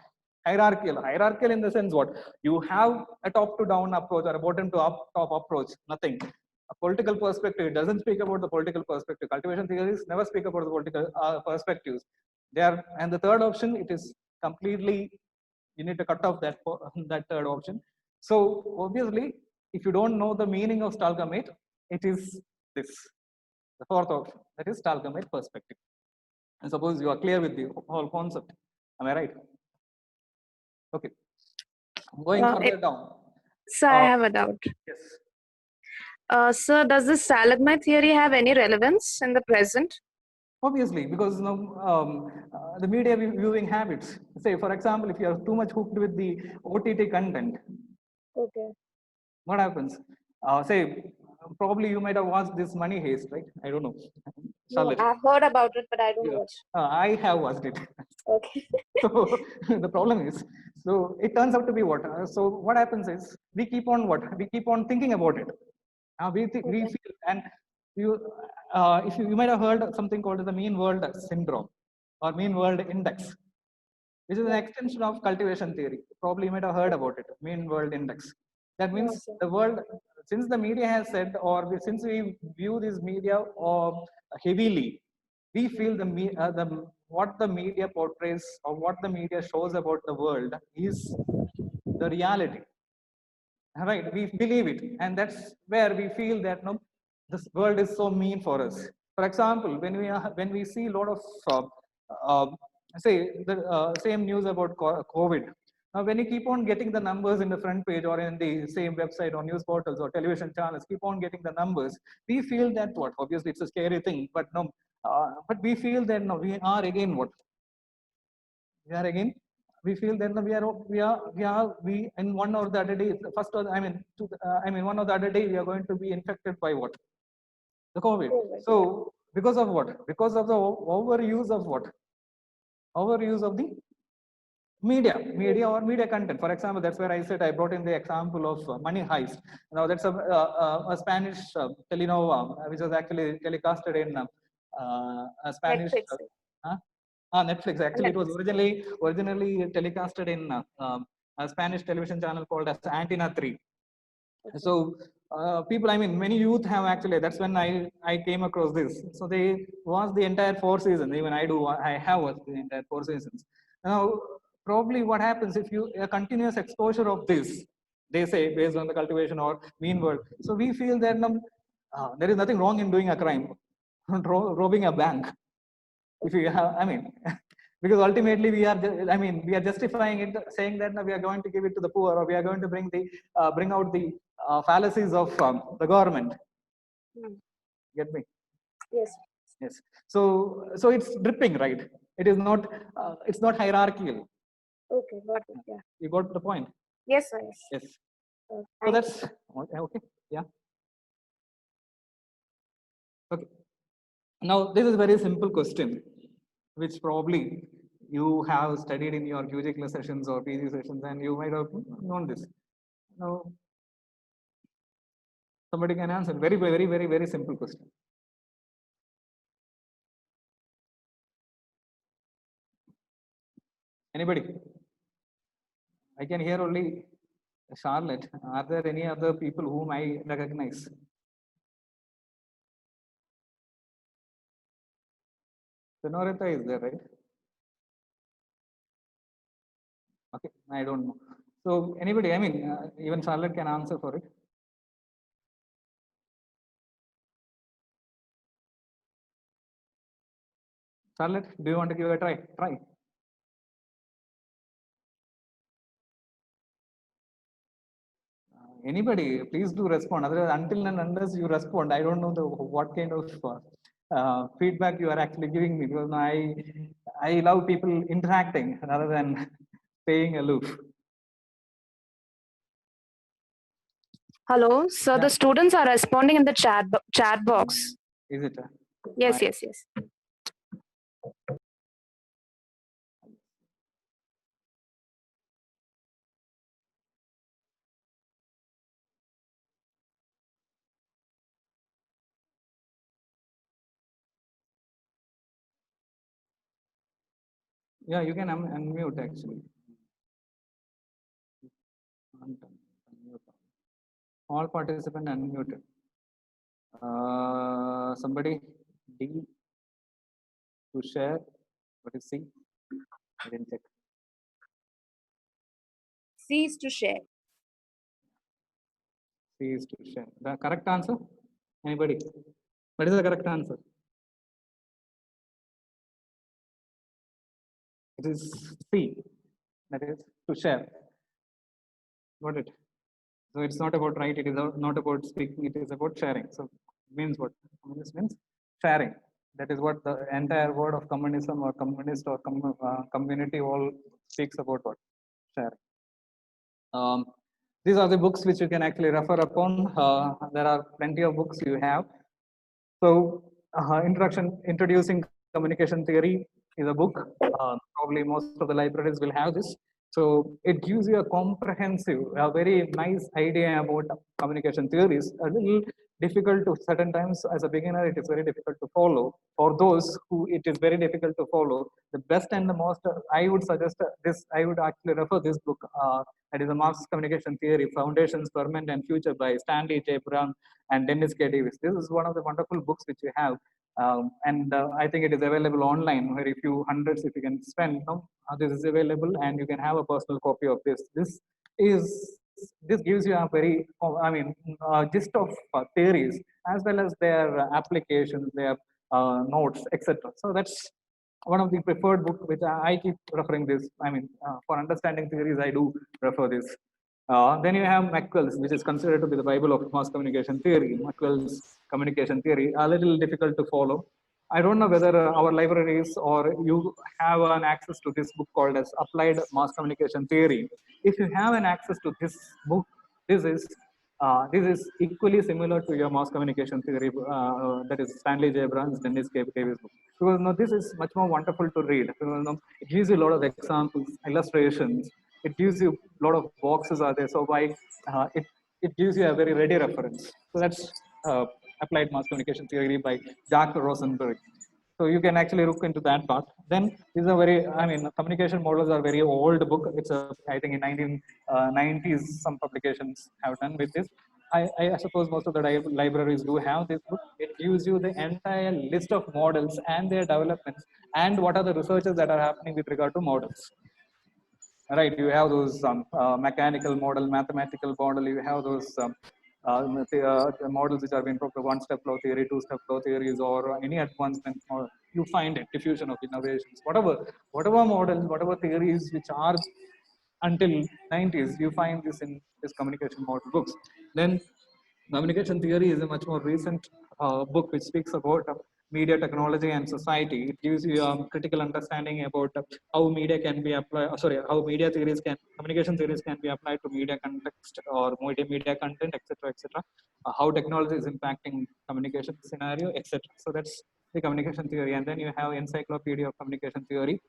hierarchical. Hierarchical in the sense what you have a top to down approach or a bottom to up top approach. Nothing. A political perspective, it doesn't speak about the political perspective. Cultivation theories never speak about the political perspectives. They are, and the third option, it is completely, you need to cut off that, that third option. So obviously, if you don't know the meaning of stalagmite, it is this, the fourth option, that is stalagmite perspective. And suppose you are clear with the whole concept. Am I right? Okay. Going further down. So I have a doubt. Yes. Sir, does this stalagmite theory have any relevance in the present? Obviously, because the media viewing habits. Say, for example, if you are too much hooked with the OTT content, Okay. what happens? Say, probably you might have watched this Money Heist, right? I don't know. No, I've heard about it, but I don't Yeah. watch. I have watched it. Okay. So the problem is, so it turns out to be what? So what happens is we keep on what? We keep on thinking about it. We feel, and you, if you might have heard something called the mean world syndrome or mean world index, which is an extension of cultivation theory. Probably you might have heard about it, mean world index. That means the world, since the media has said, or since we view this media heavily, we feel what the media portrays or what the media shows about the world is the reality. Right, we believe it, and that's where we feel that no, this world is so mean for us. For example, when we see a lot of uh, say the same news about COVID. Now, when you keep on getting the numbers in the front page or in the same website or news portals or television channels, keep on getting the numbers, we feel that what? Obviously, it's a scary thing, but no, but we feel that no, we are again what? We are again, we feel that we in one or the other day, first or one or the other day we are going to be infected by what? The COVID. So because of what? Because of the overuse of what? Overuse of the media or media content. For example, that's where I said I brought in the example of Money Heist. Now that's a Spanish telenova which was actually telecasted in a Spanish Netflix. Actually, it was originally telecasted in a Spanish television channel called as Antenna 3. So people, I mean, many youth have actually. That's when I came across this. So they watched the entire 4 seasons. Even I have watched the entire 4 seasons. Now, probably what happens if you a continuous exposure of this, they say, based on the cultivation or mean world. So we feel that there is nothing wrong in doing a crime, robbing a bank. If you have, I mean, because ultimately we are justifying it, saying that we are going to give it to the poor, or we are going to bring out the fallacies of the government. Get me? Yes. Yes. So it's dripping, right? It is not. It's not hierarchical. Okay, got it. Yeah. You got the point? Yes, sir. Yes. So that's okay. Yeah. Okay. Now this is a very simple question, which probably you have studied in your UG class sessions or PG sessions, and you might have known this. Now, somebody can answer. Very, very, very, very simple question. Anybody? I can hear only Charlotte. Are there any other people whom I recognize? Sonorita is there, right? Okay, I don't know. So anybody, I mean, even Charlotte can answer for it. Charlotte, do you want to give a try? Try. Anybody, please do respond. Otherwise, until and unless you respond, I don't know what kind of feedback you are actually giving me, because I love people interacting rather than staying aloof. Hello, so Yeah. the students are responding in the chat box. Is it? Yes, yes, yes. Yeah, you can unmute actually. Unmute. All participants unmuted. Somebody D to share. What is C? I didn't check. C is to share. C is to share. The correct answer? Anybody? What is the correct answer? It is C. That is to share. Got it? So it's not about right, it is not about speaking, it is about sharing. So it means what? Communist means sharing. That is what the entire word of communism or communist or community all speaks about what? Sharing. These are the books which you can actually refer upon. There are plenty of books you have. So introducing communication theory is a book. Probably most of the libraries will have this. So it gives you a comprehensive, a very nice idea about communication theories. A little difficult to certain times as a beginner, it is very difficult to follow. For those who it is very difficult to follow, the best and the most, I would suggest this, I would actually refer this book. That is the Marxist Communication Theory, Foundations, Ferment and Future by Stanley J. Brown and Dennis K. Davis. This is one of the wonderful books which you have. And I think it is available online, very few hundreds if you can spend. This is available and you can have a personal copy of this. This gives you a very, gist of theories as well as their applications, their notes, etc. So that's one of the preferred book which I keep referring this. For understanding theories, I do refer this. Then you have Maxwell's, which is considered to be the Bible of mass communication theory. Maxwell's communication theory, a little difficult to follow. I don't know whether our libraries or you have an access to this book called as Applied Mass Communication Theory. If you have an access to this book, this is equally similar to your mass communication theory, that is Stanley J. Brown's Dennis K. Davis book. Because this is much more wonderful to read. It gives you a lot of examples, illustrations. It gives you a lot of boxes are there. So it gives you a very ready reference. So that's Applied Mass Communication Theory by Jack Rosenberg. So you can actually look into that part. Then these are very, communication models are very old book. It's I think in 1990s, some publications have done with this. I suppose most of the libraries do have this book. It gives you the entire list of models and their developments and what are the researches that are happening with regard to models. Right, you have those mechanical model, mathematical model, you have those the models which are being proposed, one-step flow theory, two-step flow theories, or any advancement, or you find it, diffusion of innovations, whatever models, whatever theories which are until 90s, you find this in this communication model books. Then communication theory is a much more recent book which speaks about media technology and society. It gives you a critical understanding about how media can be applied, how media theories communication theories can be applied to media context or media content, etc., etc. How technology is impacting communication scenario, etc. So that's the communication theory. And then you have Encyclopedia of Communication Theory,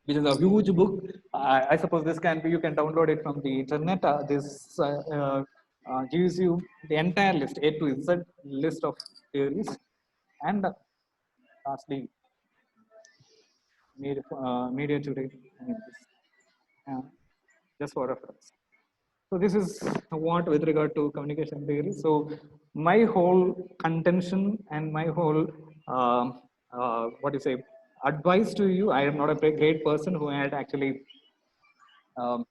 which is a huge book. I suppose this can be, you can download it from the internet. This gives you the entire list, A to Z list of theories. And lastly, media today, just for reference. So this is what with regard to communication theory. So my whole contention and my whole, advice to you, I am not a great person who had actually um,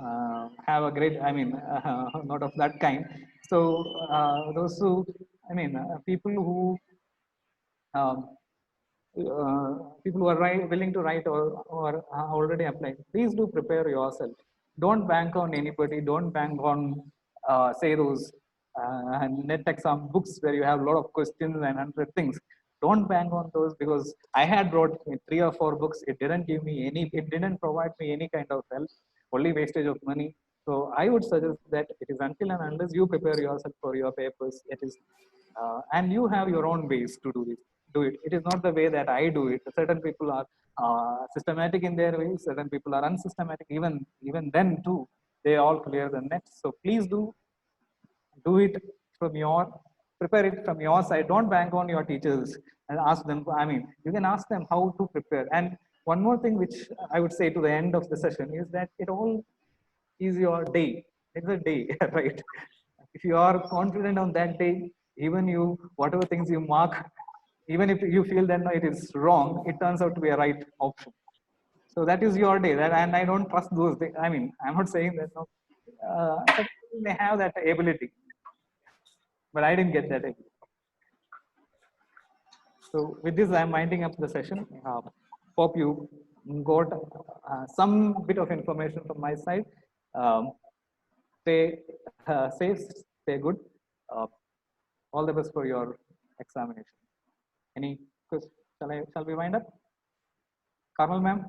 um, have a great, not of that kind. So those who, people who people who are willing to write or are already applying, please do prepare yourself. Don't bank on anybody. Don't bank on, say, those net exam books where you have a lot of questions and 100 things. Don't bank on those, because I had brought 3 or 4 books. It didn't give me any, it didn't provide me any kind of help, only wastage of money. So I would suggest that it is until and unless you prepare yourself for your papers, it is, and you have your own ways to do this. Do it. It is not the way that I do it. Certain people are systematic in their ways. Certain people are unsystematic. Even then too, they all clear the net. So please do it from your, prepare it from your side. Don't bank on your teachers and ask them. I mean, you can ask them how to prepare. And one more thing which I would say to the end of the session is that it all is your day. It's a day, right? If you are confident on that day, even you, whatever things you mark, even if you feel that no, it is wrong, it turns out to be a right option. So that is your day. That, and I don't trust those things. I mean, I'm not saying that no, some people may have that ability, but I didn't get that ability. So with this, I'm winding up the session. Hope you got some bit of information from my side. Stay safe, stay good. All the best for your examination. Any questions? Shall we wind up? Carmel ma'am?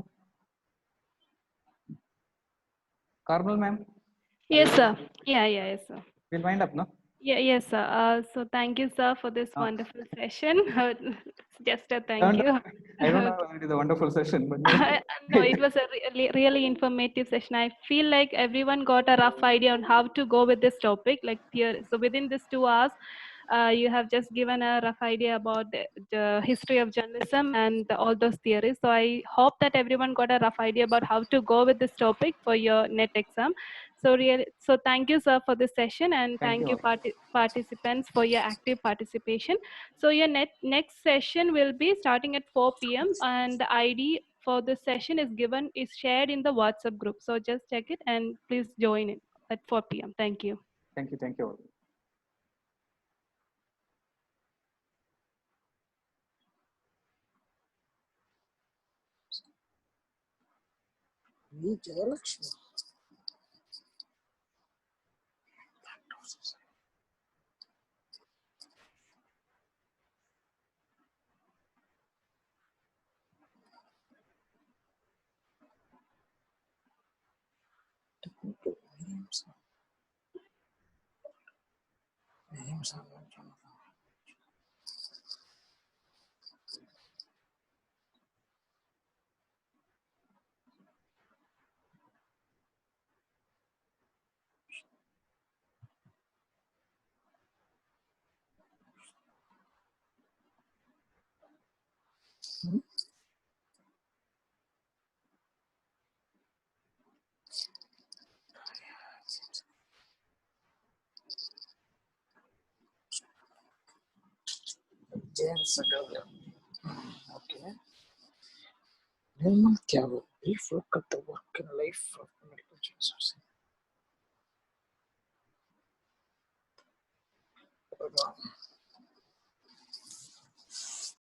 Carmel ma'am? Yes, sir. Yeah, yes, sir. We'll wind up, no? Yeah, yes, sir. So thank you, sir, for this wonderful session. Just a thank you. I don't know whether it is a wonderful session, but no, it was a really informative session. I feel like everyone got a rough idea on how to go with this topic, like theory. So within these 2 hours, you have just given a rough idea about the history of journalism and all those theories. So I hope that everyone got a rough idea about how to go with this topic for your net exam. So thank you, sir, for this session, and thank you participants for your active participation. So your next session will be starting at 4 p.m. and the ID for this session is shared in the WhatsApp group. So just check it and please join it at 4 p.m. Thank you. Thank you all. Okay. Then, brief look at the work and life of medical research.